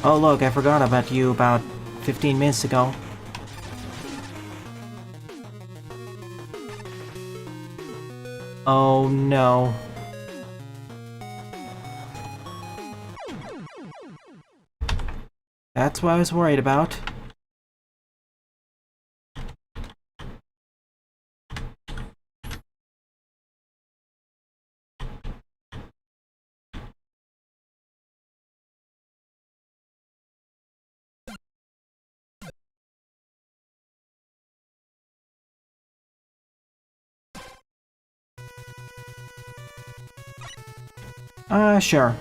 Oh look, I forgot about you about 15 minutes ago. Oh no. That's what I was worried about. Sure.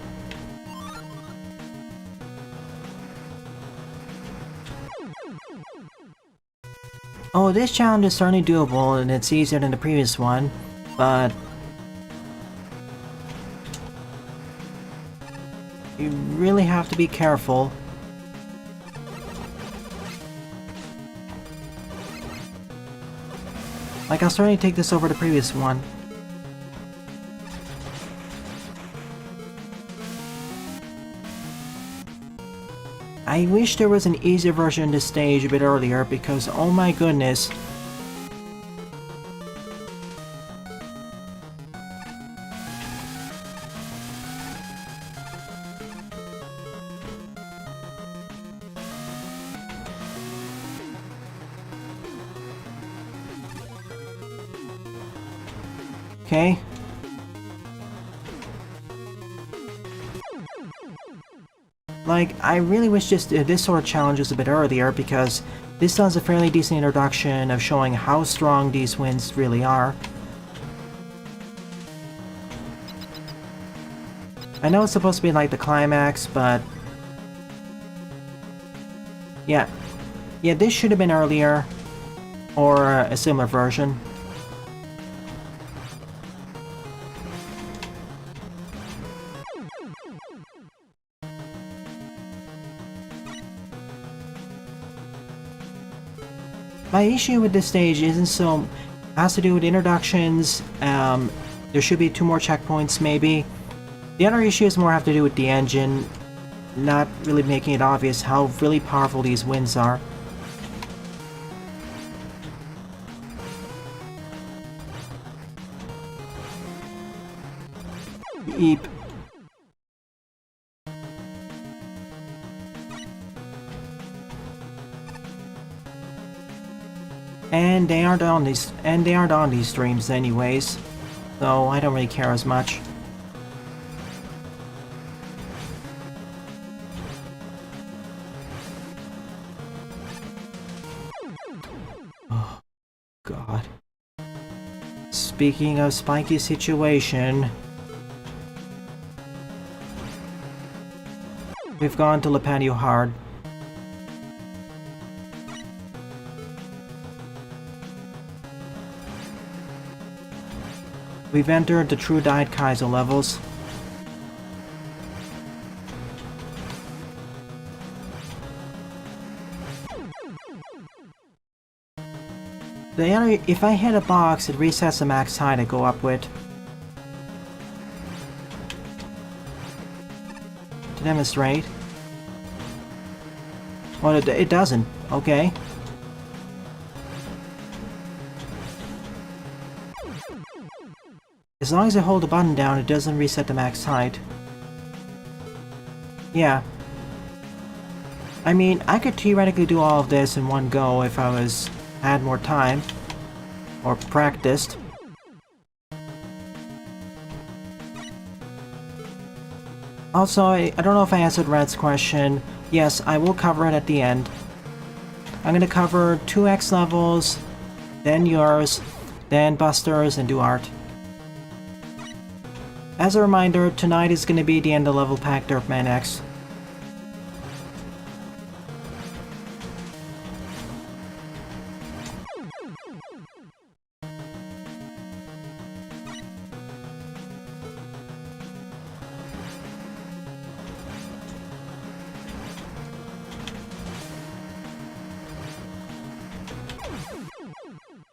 Oh, this challenge is certainly doable, and it's easier than the previous one, but you really have to be careful. Like, I'll certainly take this over the previous one. I wish there was an easier version of this stage a bit earlier, because oh my goodness. Okay. Like, I really wish this sort of challenge was a bit earlier, because this does a fairly decent introduction of showing how strong these winds really are. I know it's supposed to be like the climax, but yeah, this should have been earlier, or a similar version. My issue with this stage has to do with introductions. There should be 2 more checkpoints maybe. The other issues more have to do with the engine, not really making it obvious how really powerful these winds are. Eep. And they aren't on these streams anyways, so I don't really care as much. Oh god. Speaking of spiky situation, We've gone to Lepandio Hard. We've entered the True Died Kaizo levels. If I hit a box, it resets the max height I go up with. To demonstrate. Well, it doesn't. Okay. As long as I hold the button down, it doesn't reset the max height. Yeah. I mean, I could theoretically do all of this in one go if I had more time. Or practiced. Also, I don't know if I answered Red's question. Yes, I will cover it at the end. I'm gonna cover 2x levels, then yours, then Buster's, and do art. As a reminder, tonight is gonna be the end of level pack Derpman X.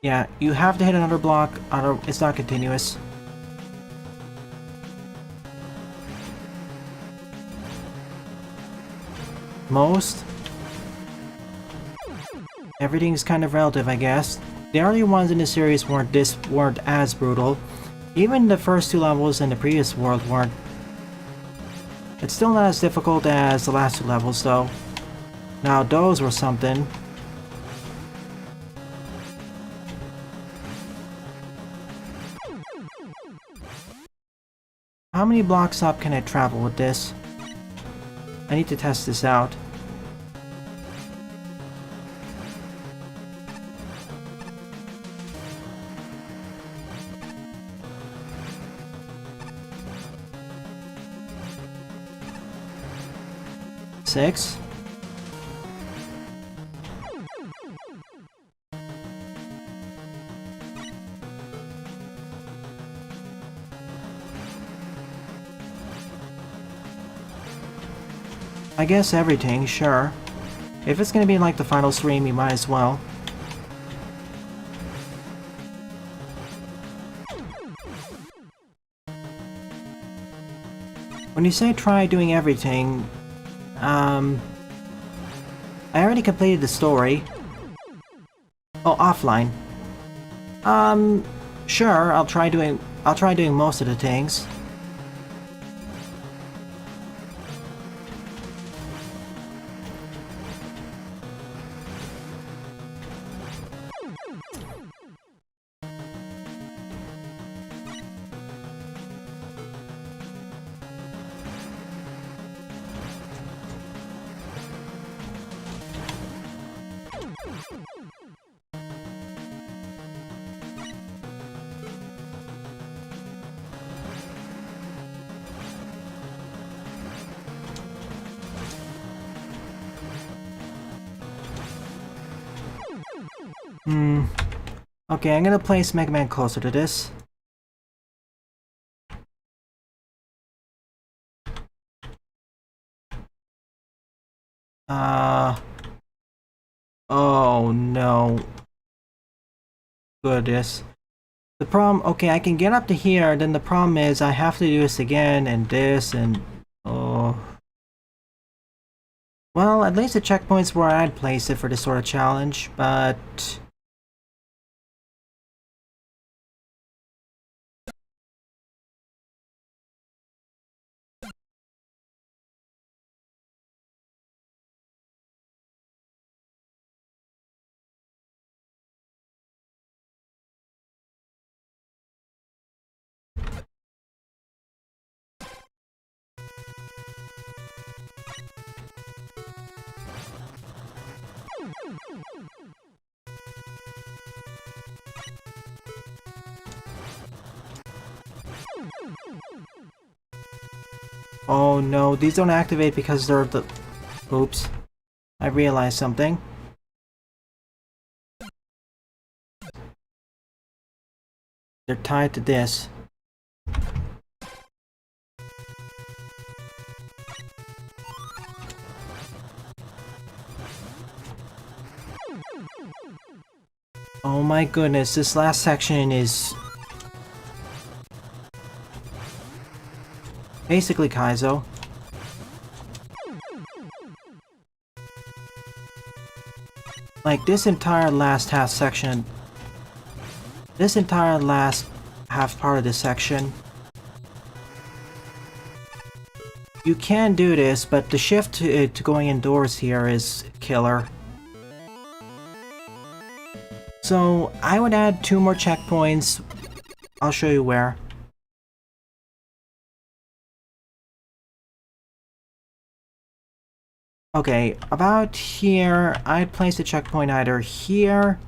Yeah, you have to hit another block, it's not continuous. Most? Everything's kind of relative, I guess. The early ones in the series weren't as brutal. Even the first 2 levels in the previous world weren't. It's still not as difficult as the last 2 levels, though. Now, those were something. How many blocks up can I travel with this? I need to test this out. Six. I guess everything, sure. If it's gonna be like the final stream, you might as well. When you say try doing everything, I already completed the story. Oh, offline. Sure, I'll try doing most of the things. Okay, I'm gonna place Mega Man closer to this. Oh no. Goodness. The problem, okay, I can get up to here, then the problem is I have to do this again, and this, and... oh... Well, at least the checkpoint's where I'd place it for this sort of challenge, but... Oh no, these don't activate because they're the... Oops. I realized something. They're tied to this. Oh my goodness, this last section is... basically Kaizo. Like, this entire last half section... This entire last half part of this section... You can do this, but the shift to going indoors here is killer. So, I would add 2 more checkpoints. I'll show you where. Okay, about here, I'd place the checkpoint either here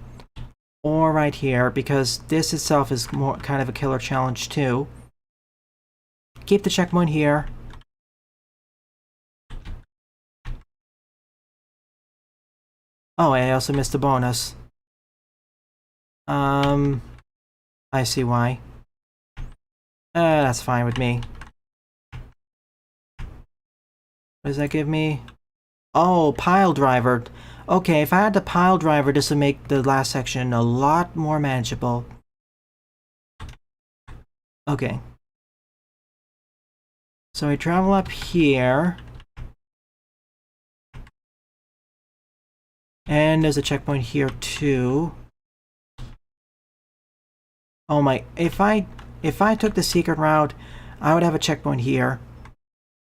or right here, because this itself is more kind of a killer challenge too. Keep the checkpoint here. Oh, I also missed a bonus. I see why. That's fine with me. What does that give me? Oh, pile driver. Okay, if I had the pile driver, this would make the last section a lot more manageable. Okay. So we travel up here. And there's a checkpoint here too. Oh my, if I took the secret route, I would have a checkpoint here.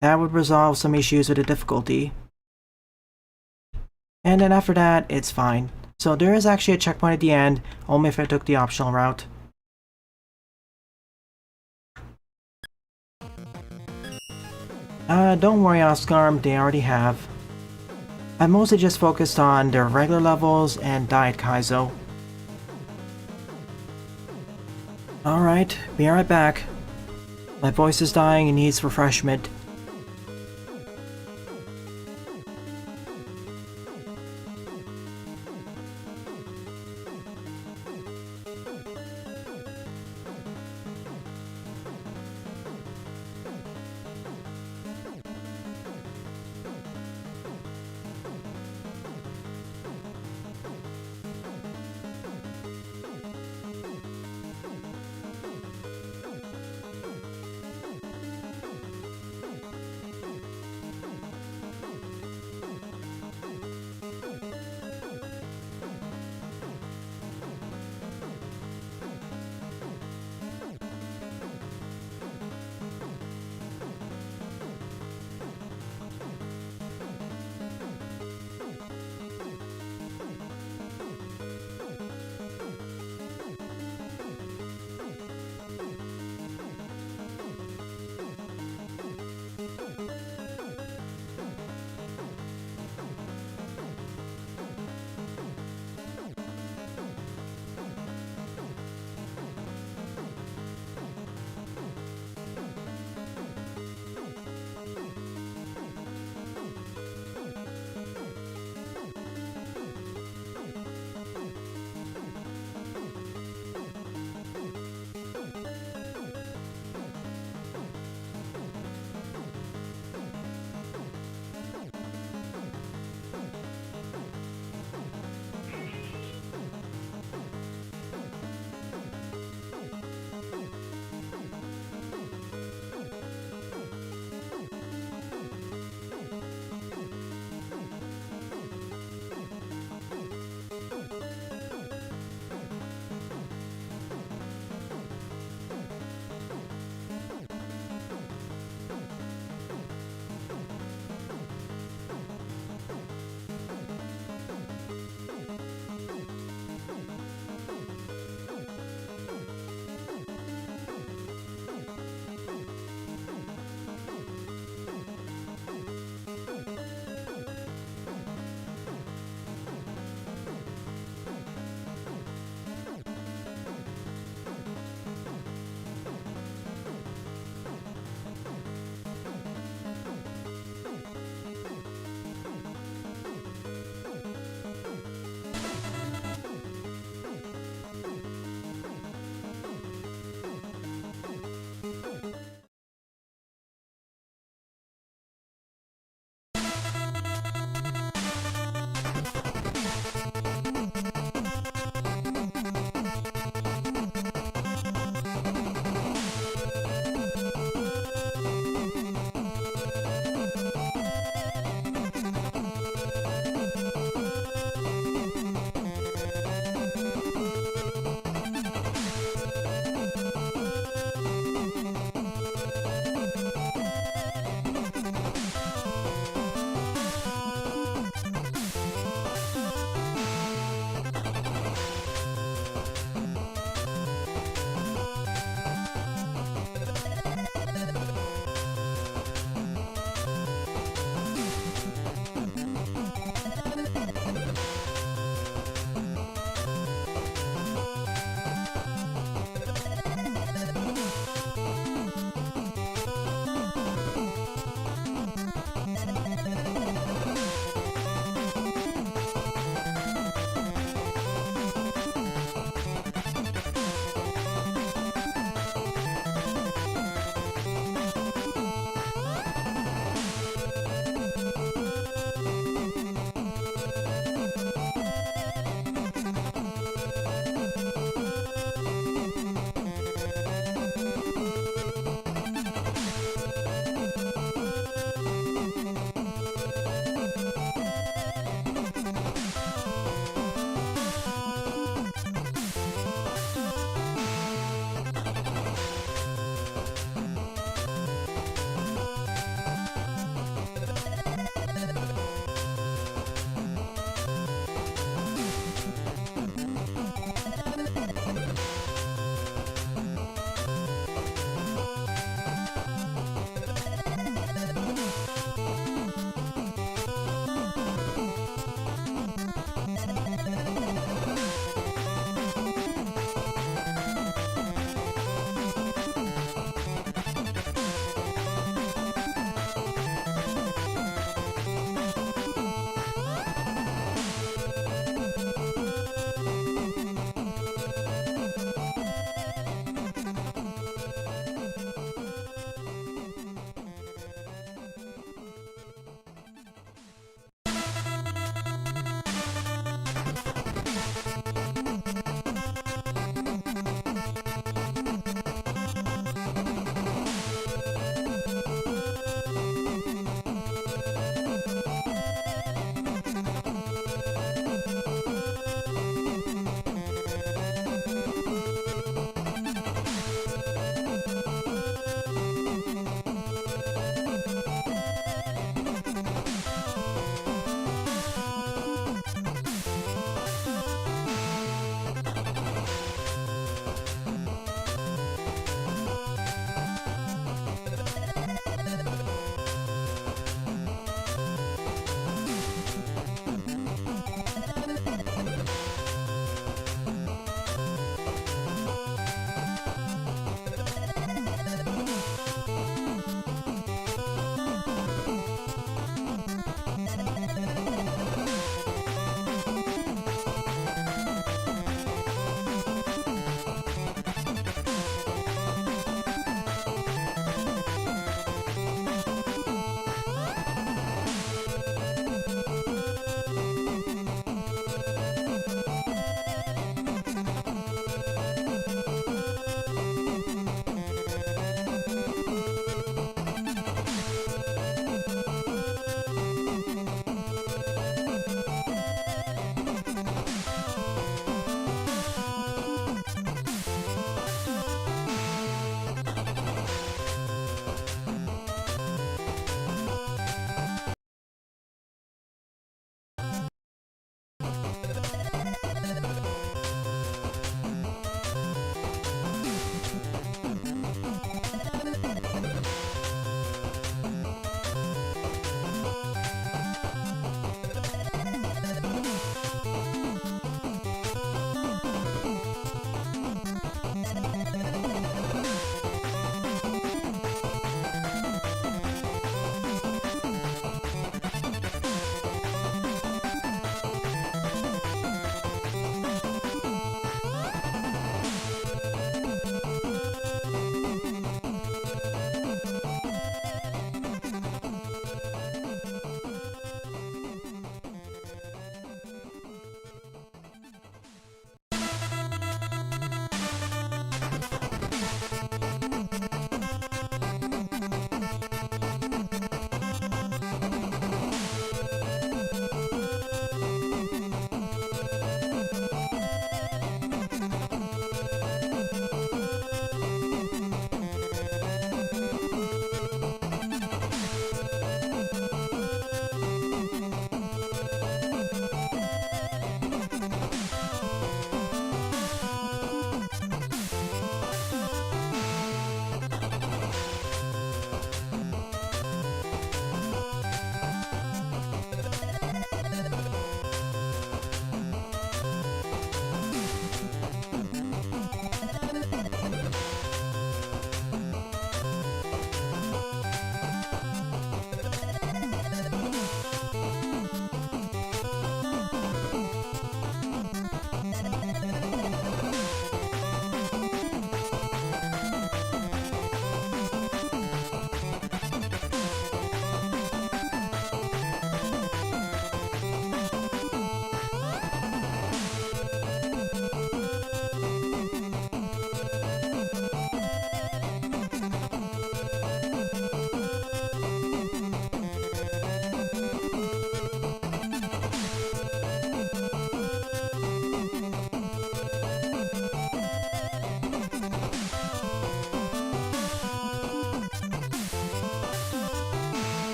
That would resolve some issues with the difficulty. And then after that, it's fine. So there is actually a checkpoint at the end, only if I took the optional route. Don't worry, Oscar, they already have. I mostly just focused on their regular levels and Diet Kaizo. Alright, be right back. My voice is dying and needs refreshment.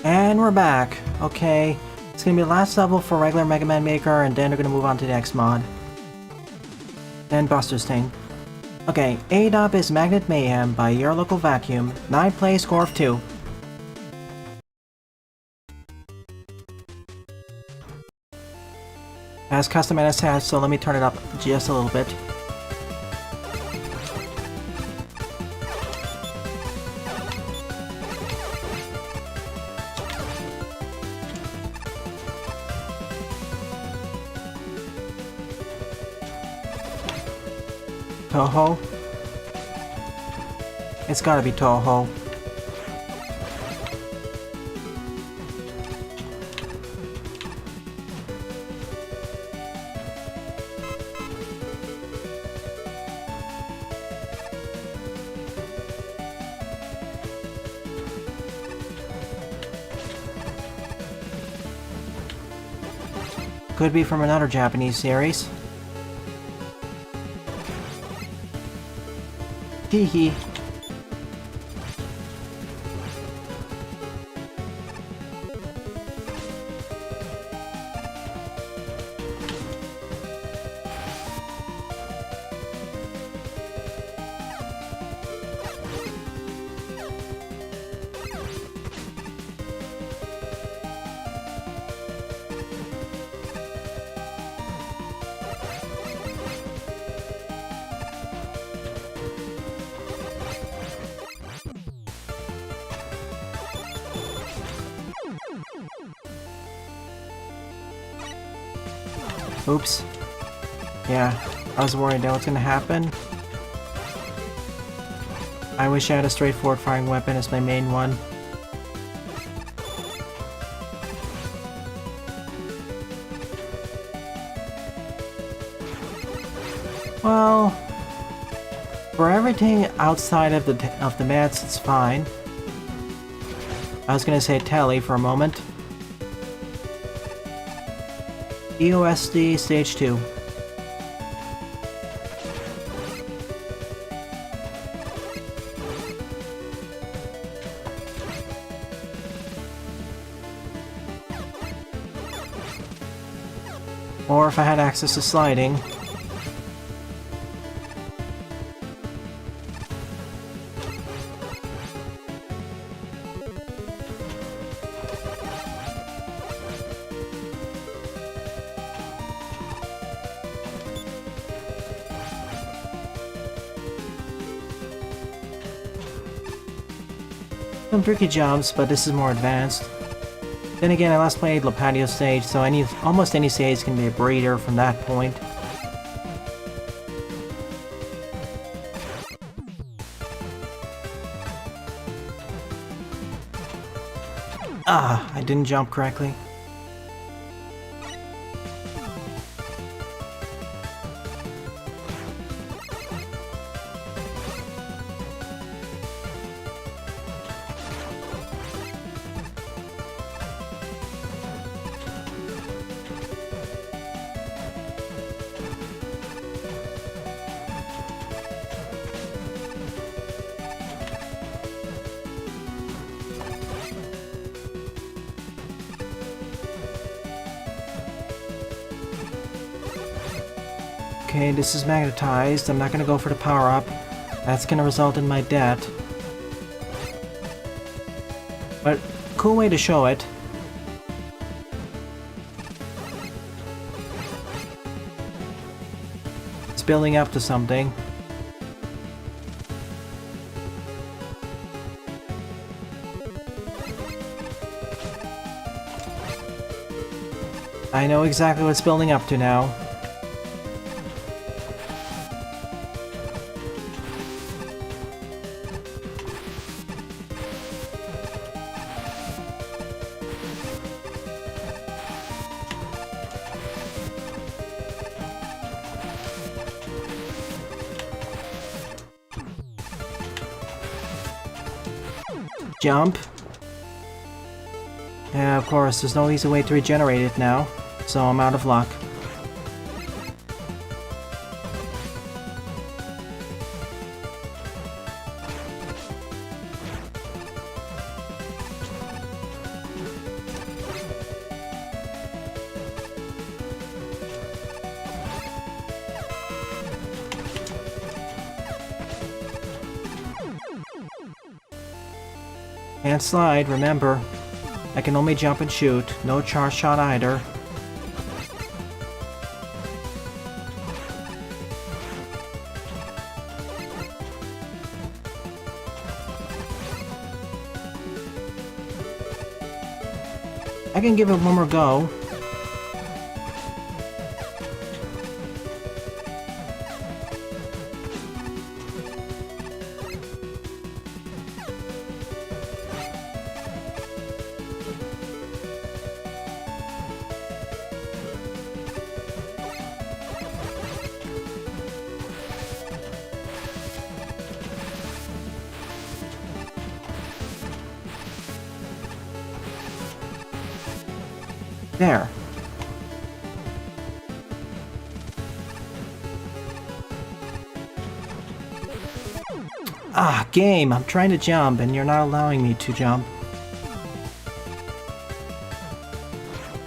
And we're back. Okay, it's gonna be the last level for regular Mega Man Maker, and then we're gonna move on to the next mod. Then Buster's thing. Okay, A-Dub is Magnet Mayhem by Your Local Vacuum. 9 play, score of 2. Has custom NSS, so let me turn it up just a little bit. Toho? It's gotta be Toho. Could be from another Japanese series. Teehee. Oops. Yeah, I was worried that was gonna happen. I wish I had a straightforward firing weapon as my main one. Well, for everything outside of the mats, it's fine. I was gonna say telly for a moment. EOSD Stage 2. Or if I had access to sliding. Some tricky jumps, but this is more advanced. Then again, I last played La Patio stage, so almost any stage can be a breather from that point. Ah, I didn't jump correctly. Okay, this is magnetized. I'm not gonna go for the power-up. That's gonna result in my death. But, cool way to show it. It's building up to something. I know exactly what it's building up to now. Jump. Yeah, of course, there's no easy way to regenerate it now, so I'm out of luck. Can't slide, remember. I can only jump and shoot. No charge shot either. I can give it one more go. There. Ah, game! I'm trying to jump and you're not allowing me to jump.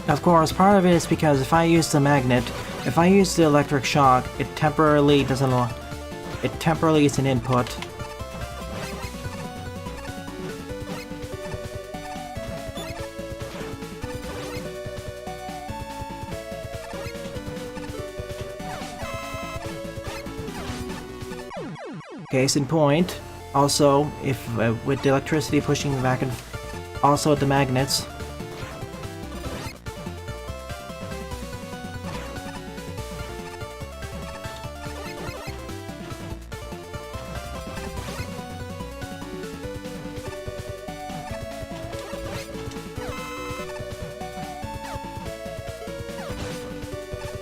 Of course, part of it is because if I use the magnet, if I use the electric shock, it temporarily doesn't allow... It temporarily is an input. Case in point, also, if with the electricity pushing back and also the magnets.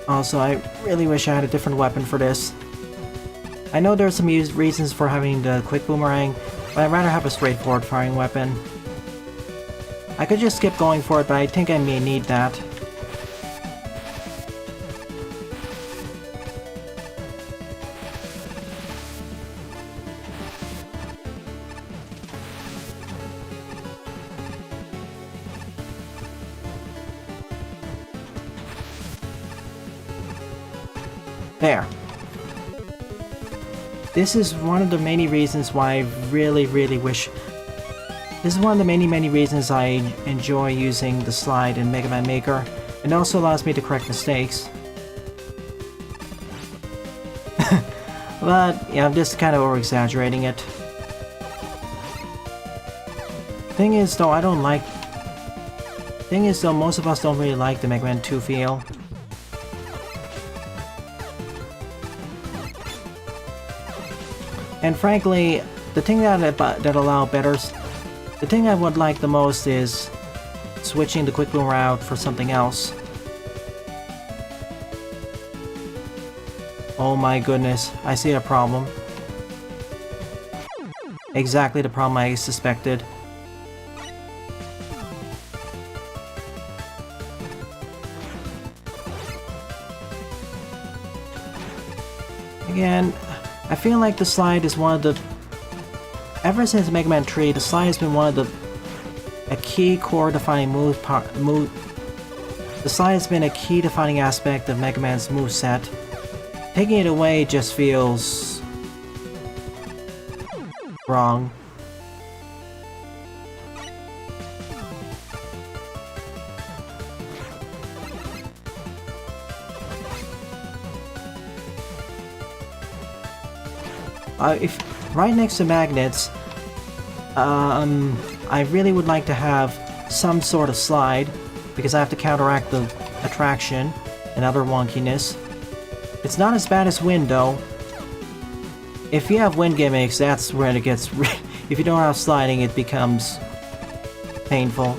Also, I really wish I had a different weapon for this. I know there's some reasons for having the quick boomerang, but I'd rather have a straightforward firing weapon. I could just skip going for it, but I think I may need that. There. This is one of the many reasons why I really wish... This is one of the many reasons I enjoy using the slide in Mega Man Maker. It also allows me to correct mistakes. But, yeah, I'm just kind of over-exaggerating it. Thing is, though, most of us don't really like the Mega Man 2 feel. And frankly, the thing that the thing I would like the most is switching the quick boomer out for something else. Oh my goodness, I see a problem. Exactly the problem I suspected. Again, I feel like the slide is one of the... Ever since Mega Man 3, the slide has been one of a key core defining the slide has been a key defining aspect of Mega Man's moveset. Taking it away just feels... wrong. If right next to magnets, I really would like to have some sort of slide, because I have to counteract the attraction and other wonkiness. It's not as bad as wind, though. If you have wind gimmicks, that's where it gets... If you don't have sliding, it becomes painful.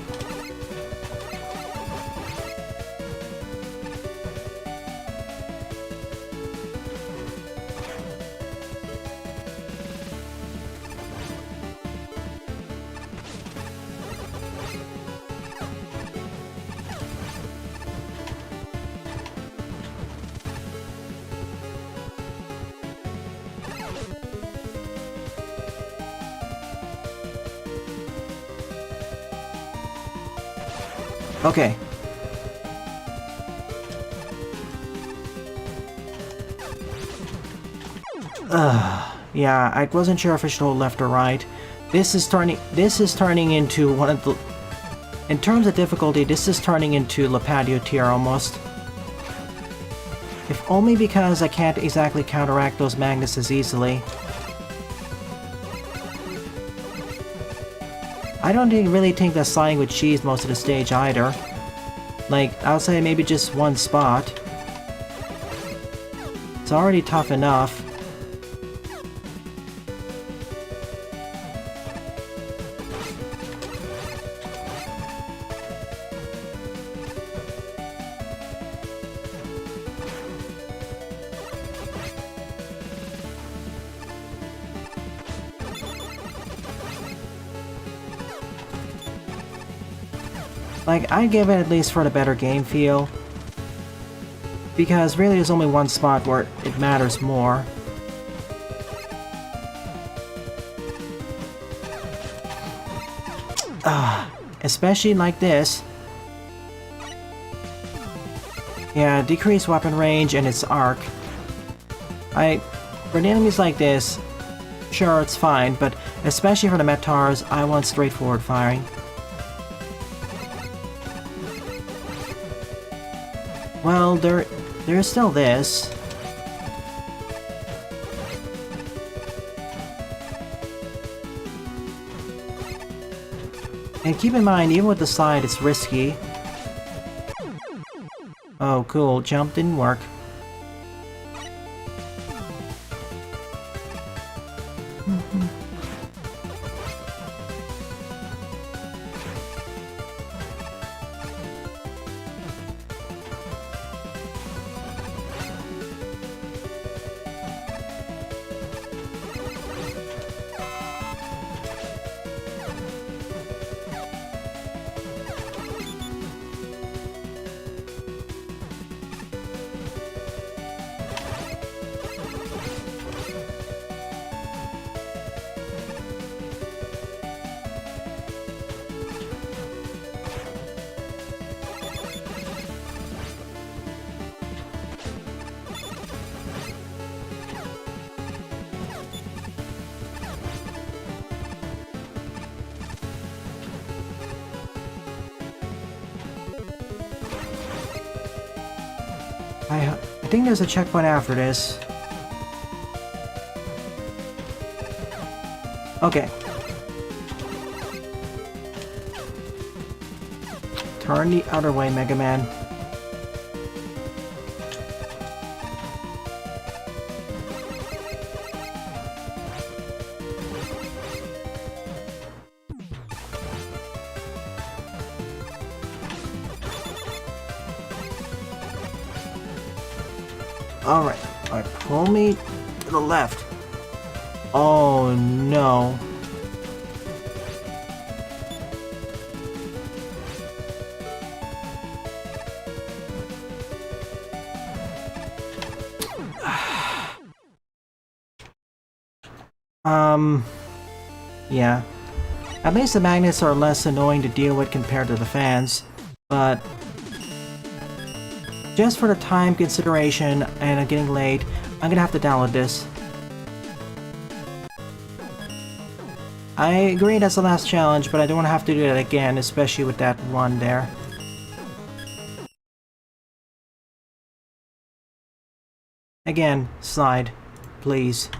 Okay. Yeah, I wasn't sure if I should hold left or right. This is turning into one of the... In terms of difficulty, this is turning into Le Patio tier almost. If only because I can't exactly counteract those magnets as easily. I don't really think that sliding with cheese most of the stage either. Like, I'll say maybe just one spot. It's already tough enough. Like, I'd give it at least for the better game feel. Because really there's only one spot where it matters more. Especially like this. Yeah, decrease weapon range and its arc. For the enemies like this, sure, it's fine, but especially for the Metars, I want straightforward firing. Well, there's still this. And keep in mind, even with the slide, it's risky. Oh, cool. Jump didn't work. I think there's a checkpoint after this. Okay. Turn the other way, Mega Man. Alright, pull me to the left. Oh no. Yeah. At least the magnets are less annoying to deal with compared to the fans, but just for the time consideration and I'm getting late, I'm gonna have to download this. I agree that's the last challenge, but I don't want to have to do that again, especially with that one there. Again, slide, please.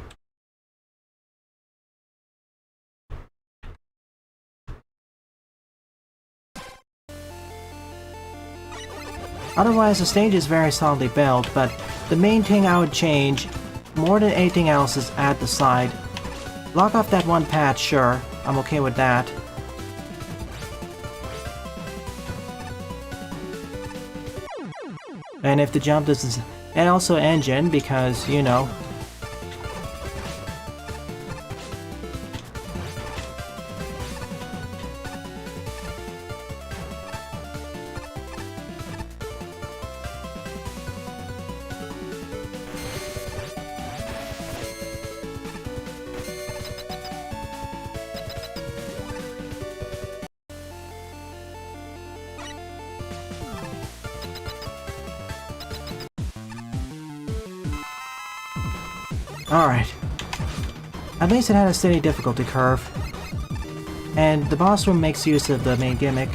Otherwise, the stage is very solidly built, but the main thing I would change, more than anything else, is add the slide. Block off that one path, sure, I'm okay with that. And if the jump doesn't... And also engine, because, you know... Alright. At least it had a steady difficulty curve. And the boss room makes use of the main gimmick.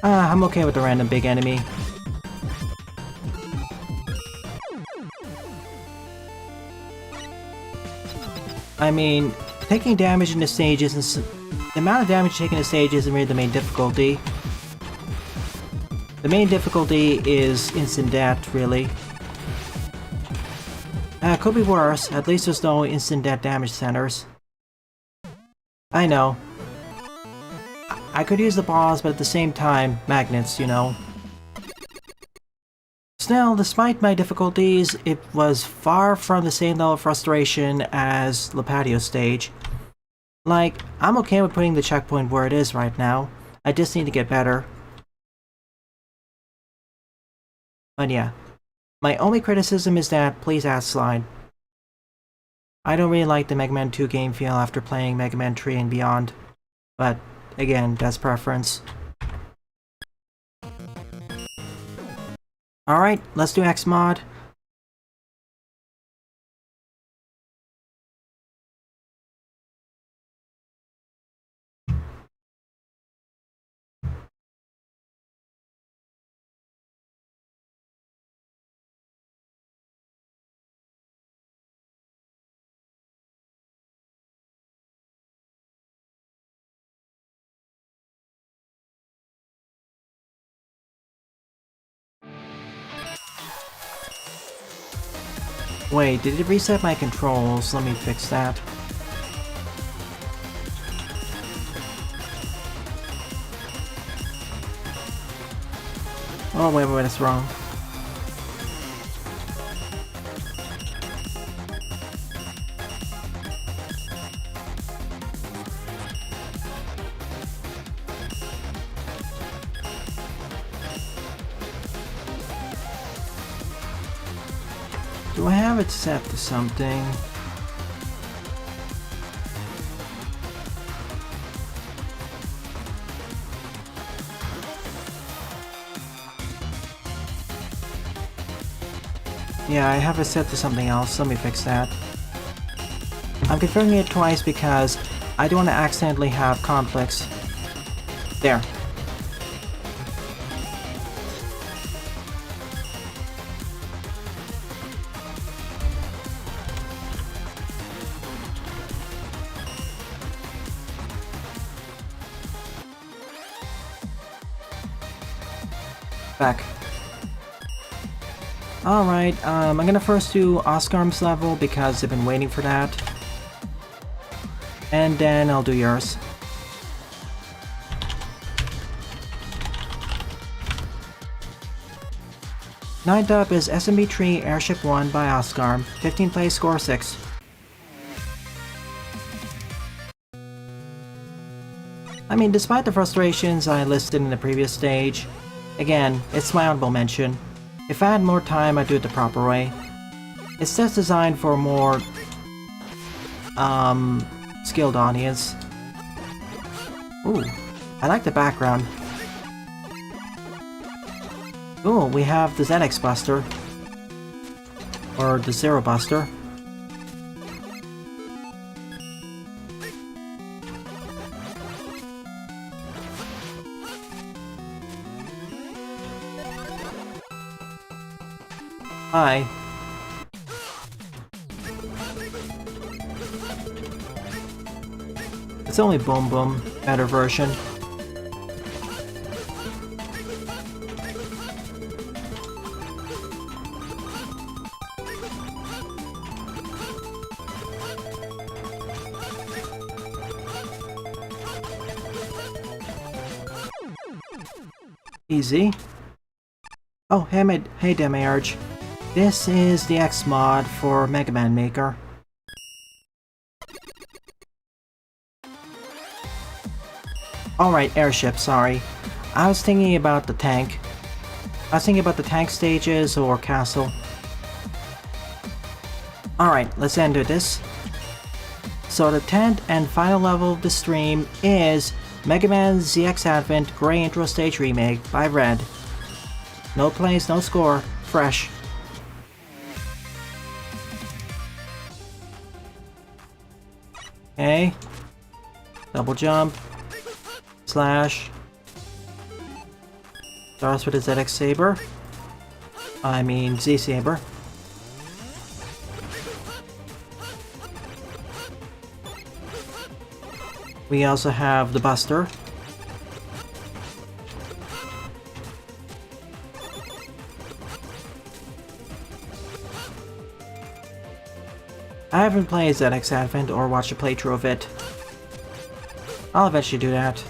I'm okay with the random big enemy. I mean, taking damage in the stage isn't... The amount of damage taken in the stage isn't really the main difficulty. The main difficulty is instant death, really. Could be worse. At least there's no instant death damage centers. I know. I could use the balls, but at the same time, magnets, you know. Still, despite my difficulties, it was far from the same level of frustration as the patio stage. Like, I'm okay with putting the checkpoint where it is right now. I just need to get better. But yeah. My only criticism is that please add slide. I don't really like the Mega Man 2 game feel after playing Mega Man 3 and beyond. But, again, that's preference. Alright, let's do X mod. Wait, did it reset my controls? Let me fix that. Oh, wait, that's wrong. Do I have it set to something? Yeah, I have it set to something else. Let me fix that. I'm confirming it twice because I don't want to accidentally have conflicts. There. Back. Alright, I'm gonna first do Oscar's level because I've been waiting for that. And then I'll do yours. Ninth up is SMB3 Airship 1 by Oscar, 15th place, score 6. I mean, despite the frustrations I listed in the previous stage, again, it's my honorable mention. If I had more time, I'd do it the proper way. It's just designed for a more skilled audience. Ooh, I like the background. Ooh, we have the ZX Buster. Or the Zero Buster. Hi. It's only Boom Boom, better version. Easy. Oh, hey Demiurge. This is the X mod for Mega Man Maker. Alright, airship, sorry. I was thinking about the tank. I was thinking about the tank stages or castle. Alright, let's end with this. So the 10th and final level of the stream is Mega Man ZX Advent Grey Intro Stage Remake by Red. No place, no score, fresh. Okay. Double jump. Slash. Starts with a ZX Saber. I mean Z Saber. We also have the Buster. I haven't played ZX Advent or watched a playthrough of it. I'll eventually do that.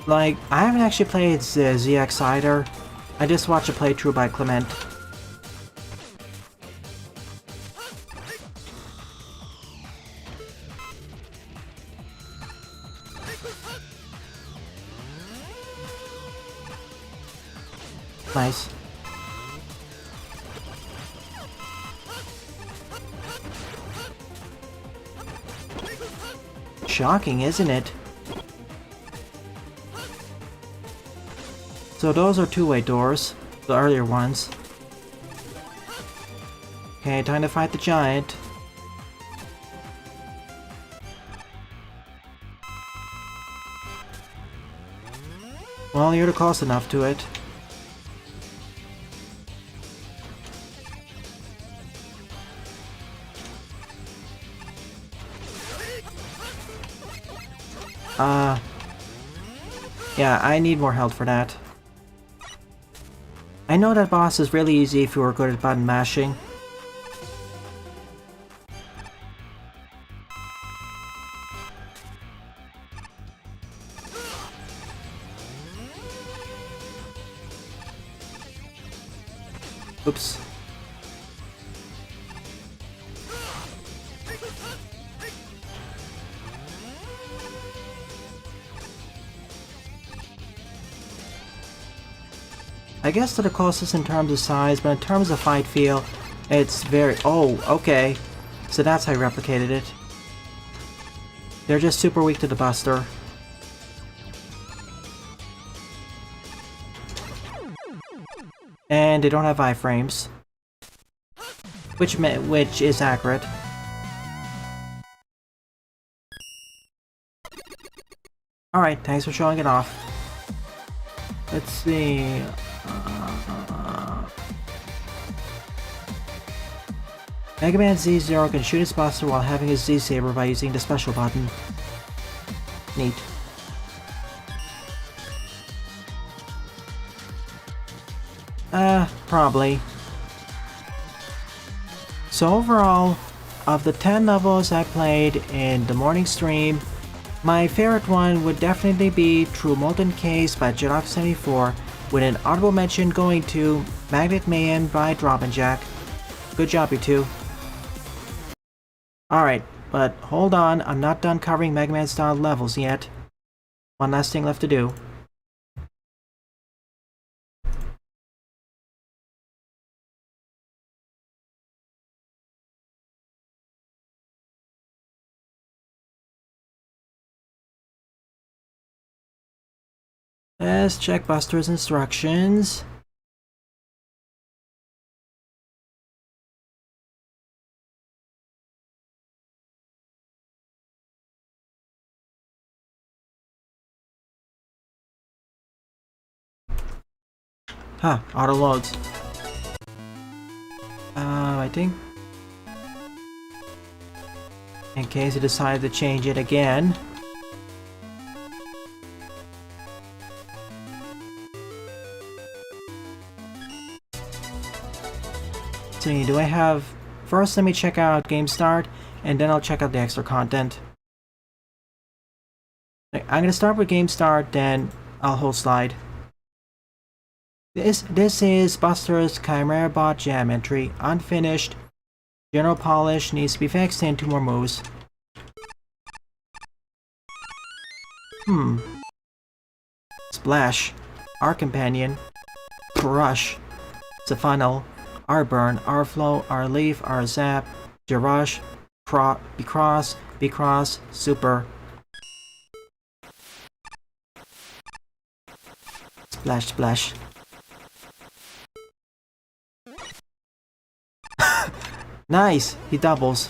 Like, I haven't actually played ZX either. I just watched a playthrough by Clement. Nice. Shocking, isn't it? So those are two-way doors, the earlier ones. Okay, time to fight the giant. Well, you're close enough to it. Yeah, I need more health for that. I know that boss is really easy if you are good at button mashing. Oops. I guess they're the closest in terms of size, but in terms of fight feel, it's very... Oh, okay. So that's how I replicated it. They're just super weak to the Buster. And they don't have iframes. Which is accurate. Alright, thanks for showing it off. Let's see... Mega Man Z0 can shoot his Buster while having his Z-Saber by using the special button. Neat. Probably. So overall, of the 10 levels I played in the morning stream, my favorite one would definitely be True Molten Case by Jedok74, with an honorable mention going to Magnet Mayhem by Drop Jack. Good job, you two. Alright, but hold on, I'm not done covering Mega Man style levels yet. One last thing left to do. Let's check Buster's instructions. Huh, auto loads. I think. In case you decide to change it again. See, do I have... First, let me check out Game Start, and then I'll check out the extra content. I'm gonna start with Game Start, then I'll hold slide. This is Buster's Chimera Bot Jam entry, unfinished. General polish needs to be fixed and 2 more moves. Splash. Our companion. Crush. It's a final. R-burn, R-flow, R-leaf, R-zap, G-rush, B-cross, B-cross, super. Splash, splash. Nice! He doubles.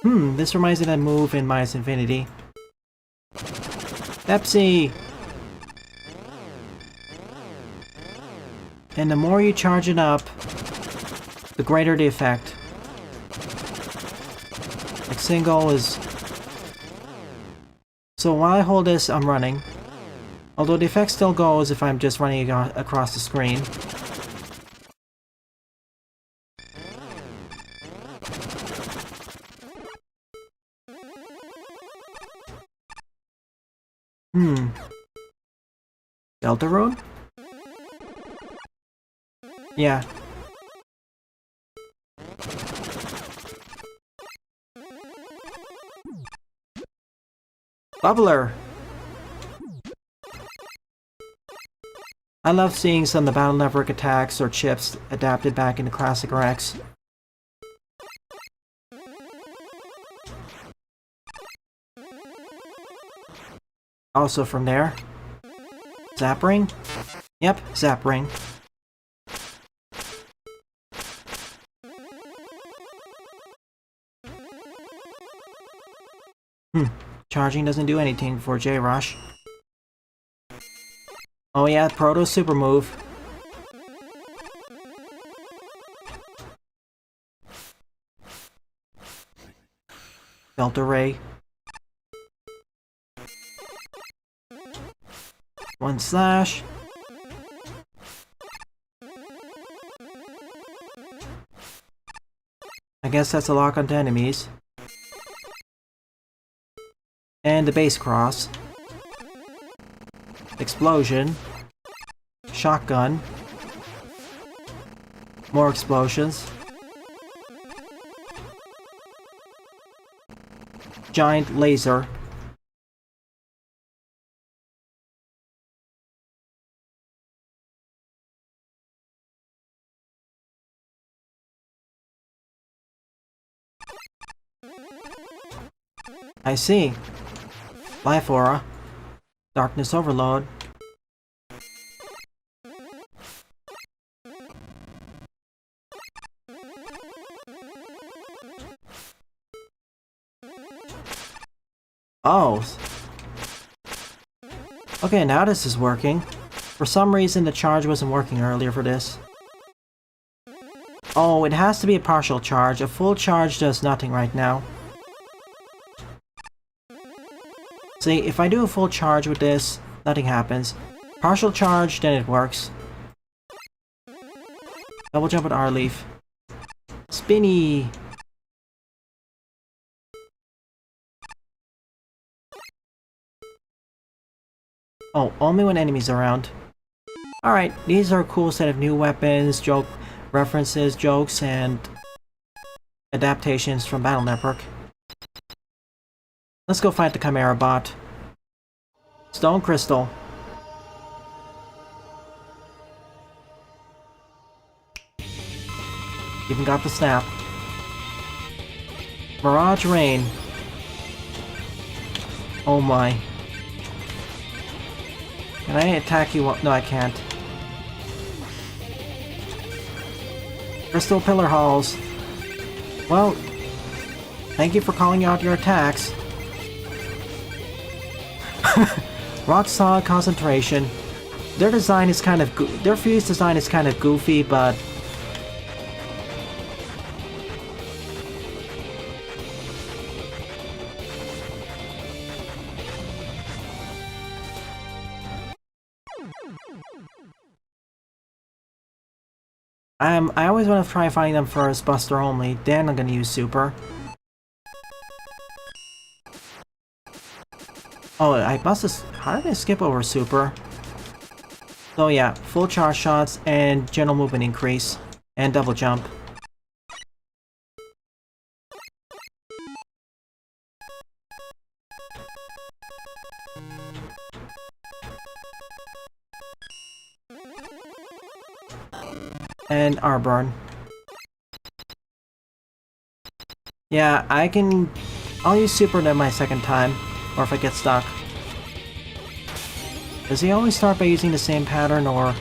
This reminds me of that move in Minus Infinity. Pepsi! And the more you charge it up, the greater the effect. Like single is... So while I hold this, I'm running. Although the effect still goes if I'm just running across the screen. Deltarune? Yeah. Bubbler! I love seeing some of the Battle Network attacks or chips adapted back into classic Rex. Also from there. Zap Ring? Yep, Zap Ring. Charging doesn't do anything before J-Rush. Oh yeah, Proto super move. Delta Ray. One slash. I guess that's a lock onto enemies. And the base cross. Explosion. Shotgun. More explosions. Giant laser. I see. Life Aura. Darkness Overload. Oh. Okay, now this is working. For some reason the charge wasn't working earlier for this. Oh, it has to be a partial charge. A full charge does nothing right now. See, if I do a full charge with this, nothing happens. Partial charge, then it works. Double jump with R-leaf. Spinny! Oh, only when enemies are around. Alright, these are a cool set of new weapons, joke references, jokes, and adaptations from Battle Network. Let's go fight the Chimera bot. Stone Crystal. Even got the snap. Mirage Rain. Oh my. Can I attack you? No, I can't. Crystal Pillar Halls. Well, thank you for calling out your attacks. Rock Solid Concentration. Their design is kind of their fuse design is kind of goofy, but I always want to try finding them first, Buster only. Then I'm gonna use Super. Oh, I must have... How did I skip over Super? So yeah, full charge shots and general movement increase. And double jump. And Arburn. Yeah, I'll use Super then my second time, or if I get stuck. Does he always start by using the same pattern, or...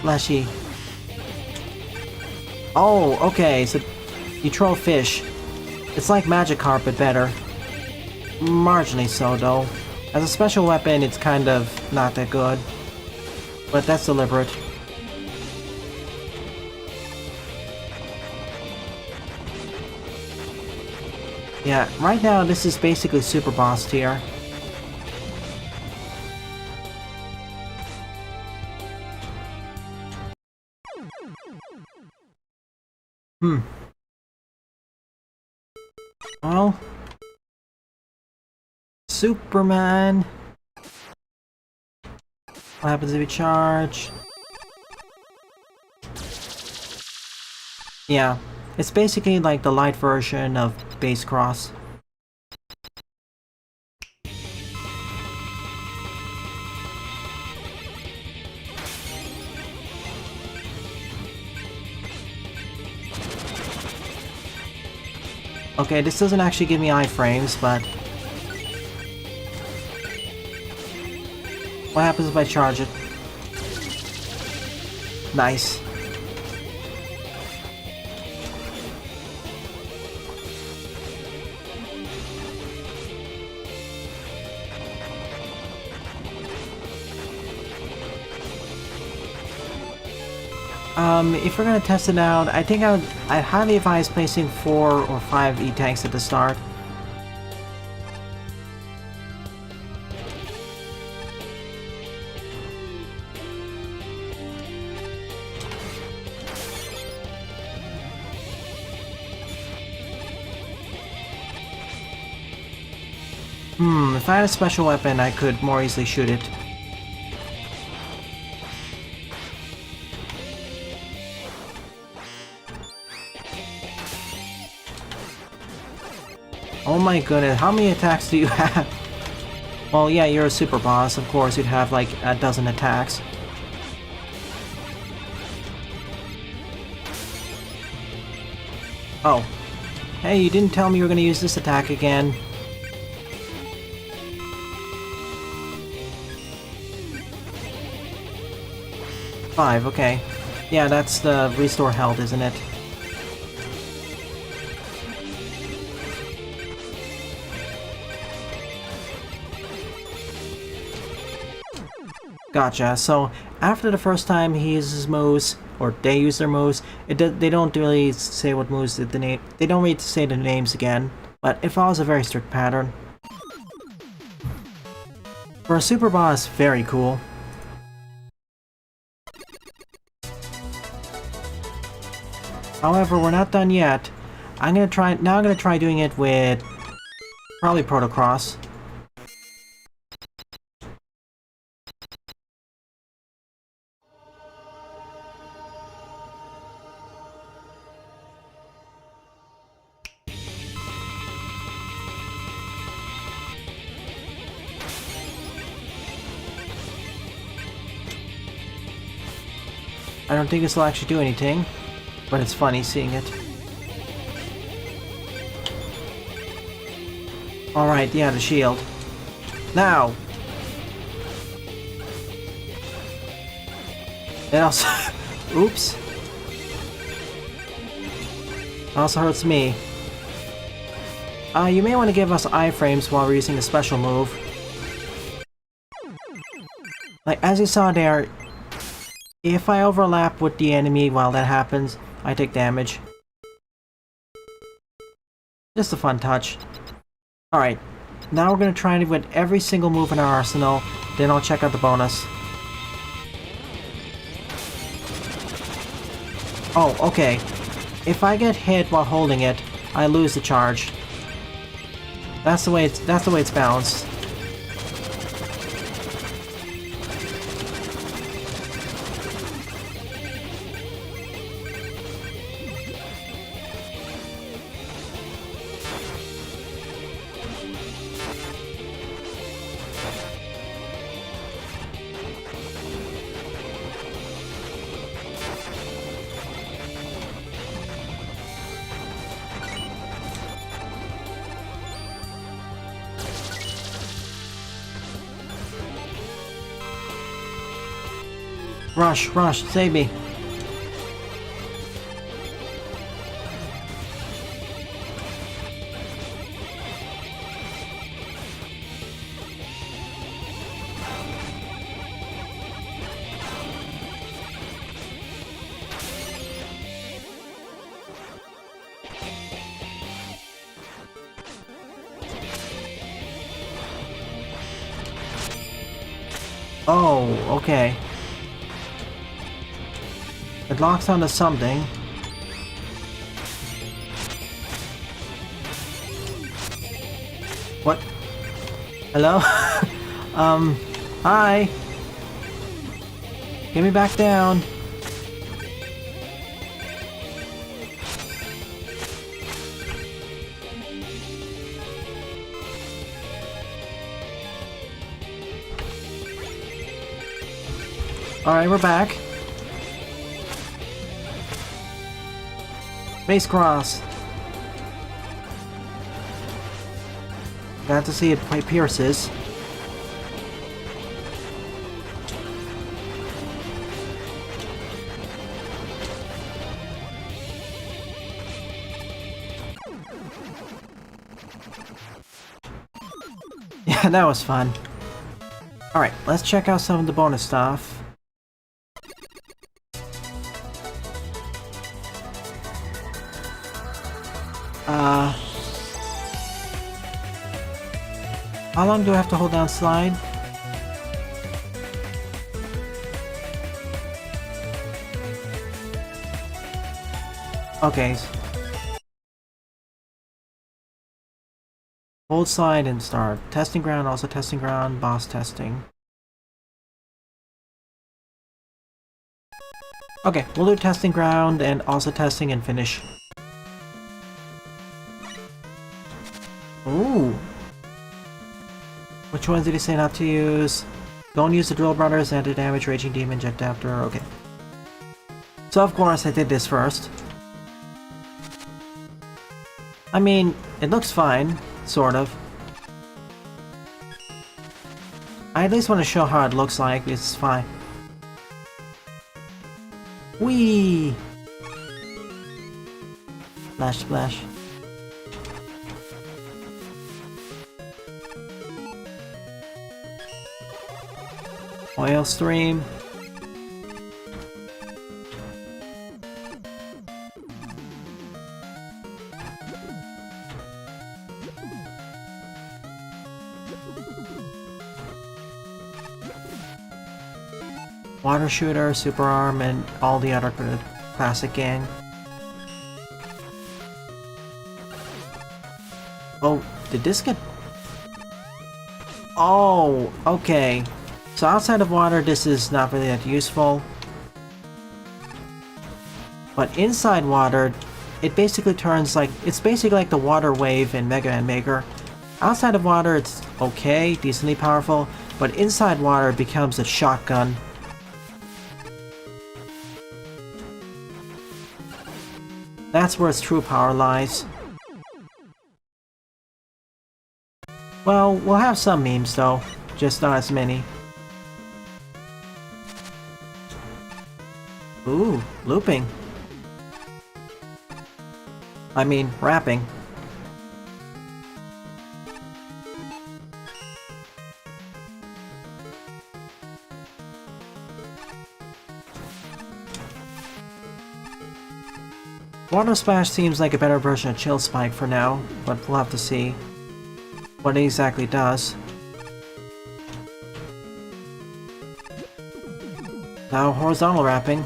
Slashy. Oh, okay, so you throw fish. It's like Magikarp, but better. Marginally so, though. As a special weapon, it's kind of not that good. But that's deliberate. Yeah, right now this is basically Super Boss tier. Well... Superman... What happens if you charge? Yeah, it's basically like the light version of Base Cross. Okay, this doesn't actually give me iframes, but... What happens if I charge it? Nice. If we're gonna test it out, I think I'd highly advise placing 4 or 5 E-tanks at the start. If I had a special weapon, I could more easily shoot it. Oh my goodness, how many attacks do you have? Well, yeah, you're a super boss, of course, you'd have like a dozen attacks. Oh. Hey, you didn't tell me you were gonna use this attack again. Five, okay. Yeah, that's the restore health, isn't it? Gotcha. So after the first time he uses moves, or they use their moves, they don't really say what moves the name. They don't really say the names again, but it follows a very strict pattern. For a super boss, very cool. However, we're not done yet. I'm gonna try doing it with probably Protocross. I don't think this will actually do anything, but it's funny seeing it. Alright, yeah, the shield. Now! It also... Oops. It also hurts me. You may want to give us iframes while we're using the special move. Like, as you saw there, if I overlap with the enemy while that happens, I take damage. Just a fun touch. Alright, now we're going to try it with every single move in our arsenal, then I'll check out the bonus. Oh, okay. If I get hit while holding it, I lose the charge. That's the way it's balanced. Rush, rush, save me. Oh, okay. It locks onto something. What? Hello? Hi! Get me back down. Alright, we're back. Base cross. Got to see it pierces. Yeah, that was fun. Alright, let's check out some of the bonus stuff. How long do I have to hold down slide? Okay. Hold slide and start. Testing ground, also testing ground, boss testing. Okay, we'll do testing ground and also testing and finish. Ooh. Which ones did he say not to use? Don't use the Drill Brothers, Anti-Damage, Raging Demon, Jet Adapter, okay. So of course I did this first. I mean, it looks fine, sort of. I at least want to show how it looks like, it's fine. Whee! Splash, splash. Oil stream. Water Shooter, Super Arm, and all the other classic gang. Oh, did this get... Oh, okay. So outside of water, this is not really that useful. But inside water, it basically turns like... It's basically like the water wave in Mega Man Maker. Outside of water, it's okay, decently powerful. But inside water, it becomes a shotgun. That's where its true power lies. Well, we'll have some memes though, just not as many. Ooh, looping. I mean, rapping. Water Splash seems like a better version of Chill Spike for now, but we'll have to see what it exactly does. Now horizontal wrapping.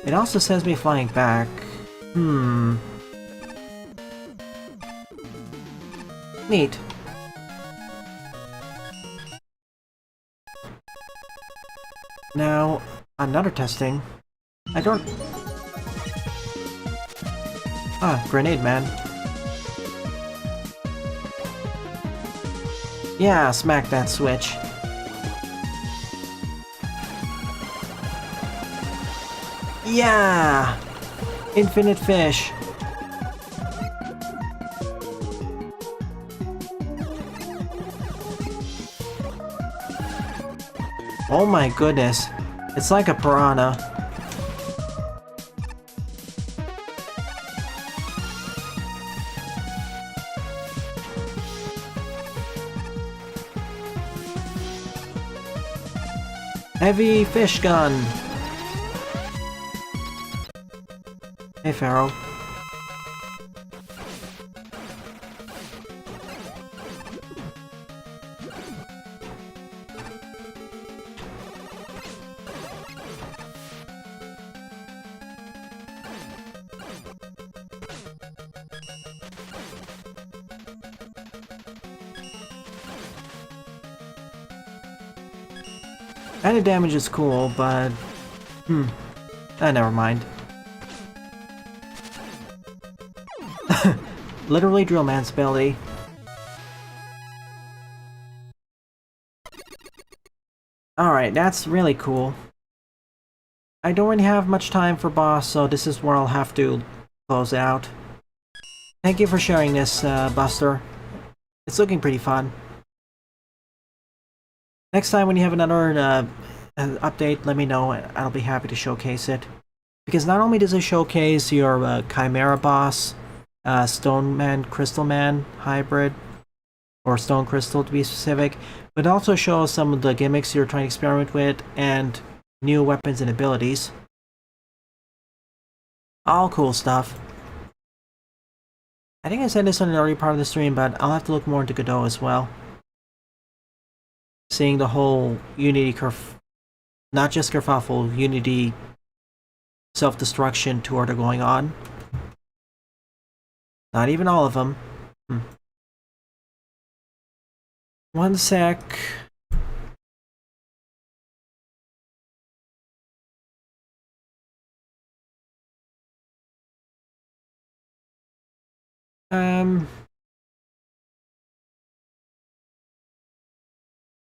It also sends me flying back. Neat. Now, another testing. I don't... Ah, Grenade Man. Yeah, smack that switch. Yeah! Infinite fish. Oh my goodness. It's like a piranha. Heavy fish gun. Hey, Pharaoh. Added damage is cool, but... never mind. Literally Drill Man's ability. Alright, that's really cool. I don't really have much time for boss, so this is where I'll have to close out. Thank you for sharing this, Buster. It's looking pretty fun. Next time when you have another update, let me know and I'll be happy to showcase it. Because not only does it showcase your Chimera boss, Stone Man, Crystal Man hybrid, or Stone Crystal to be specific, but it also shows some of the gimmicks you're trying to experiment with and new weapons and abilities. All cool stuff. I think I said this on an early part of the stream, but I'll have to look more into Godot as well. Seeing the whole Unity not just kerfuffle, Unity self-destruction tour they're going on. Not even all of them. One sec.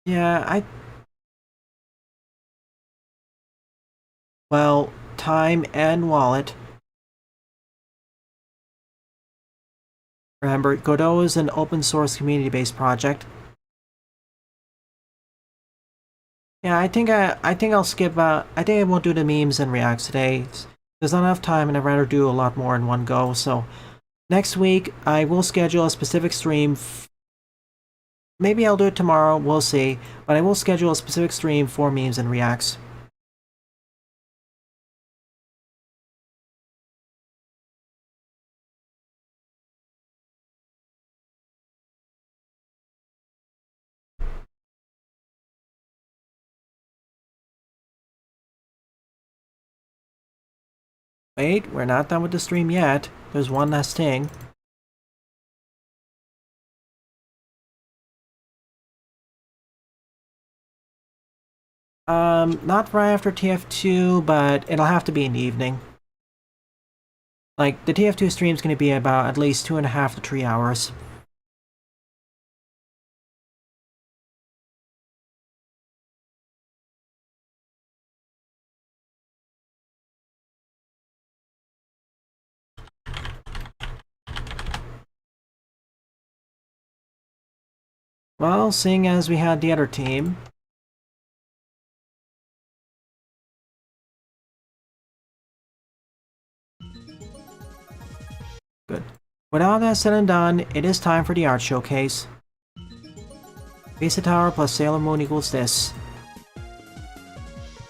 Yeah, well, time and wallet. Remember, Godot is an open source community-based project. Yeah, I think I'll skip I think I won't do the memes and reacts today. There's not enough time and I'd rather do a lot more in one go, so next week I will schedule a specific stream. Maybe I'll do it tomorrow, we'll see, but I will schedule a specific stream for memes and reacts. Wait, we're not done with the stream yet. There's one last thing. Not right after TF2, but it'll have to be in the evening. Like, the TF2 stream's gonna be about at least 2.5 to 3 hours. Well, seeing as we had the other team... Good. With all that said and done, it is time for the art showcase. Base Tower plus Sailor Moon equals this.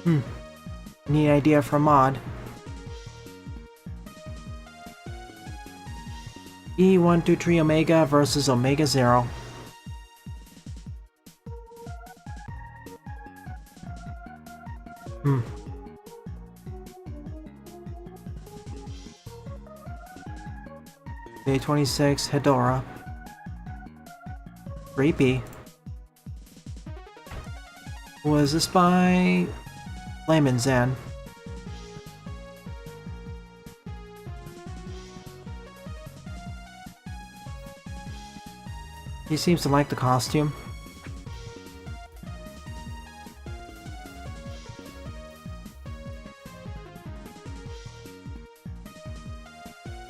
Need an idea for a mod. E123 Omega versus Omega 0. Day 26, Hedora. Creepy. Was this by Layman Zan? He seems to like the costume.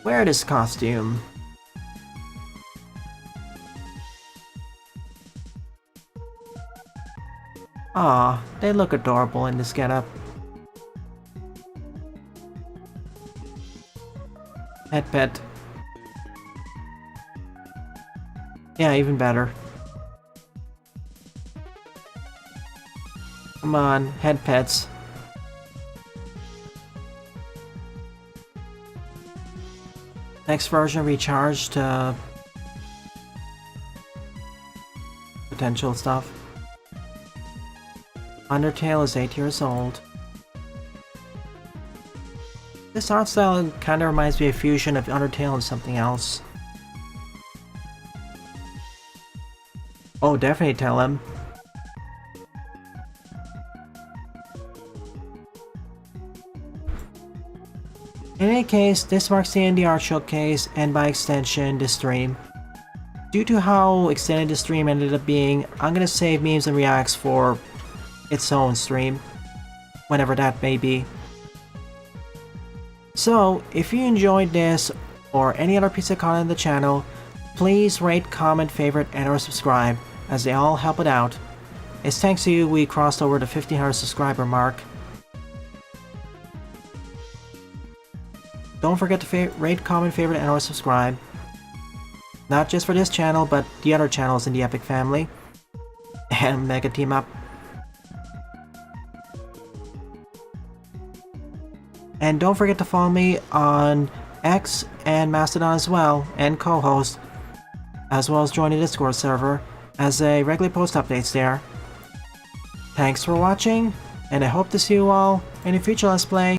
Wear this costume. Aw, they look adorable in this getup. Head pet. Yeah, even better. Come on, head pets. Next version recharged potential stuff. Undertale is 8 years old. This art style kinda reminds me of a fusion of Undertale and something else. Oh, definitely tell him. In any case, this marks the end of the art showcase, and by extension, the stream. Due to how extended the stream ended up being, I'm gonna save memes and reacts for its own stream, whenever that may be. So, if you enjoyed this, or any other piece of content on the channel, please rate, comment, favorite, and or subscribe, as they all help it out. It's thanks to you we crossed over the 1500 subscriber mark. Don't forget to rate, comment, favorite, and or subscribe. Not just for this channel, but the other channels in the Epic family. And Mega Team Up. And don't forget to follow me on X and Mastodon as well, and co-host, as well as join the Discord server, as I regularly post updates there. Thanks for watching, and I hope to see you all in a future Let's Play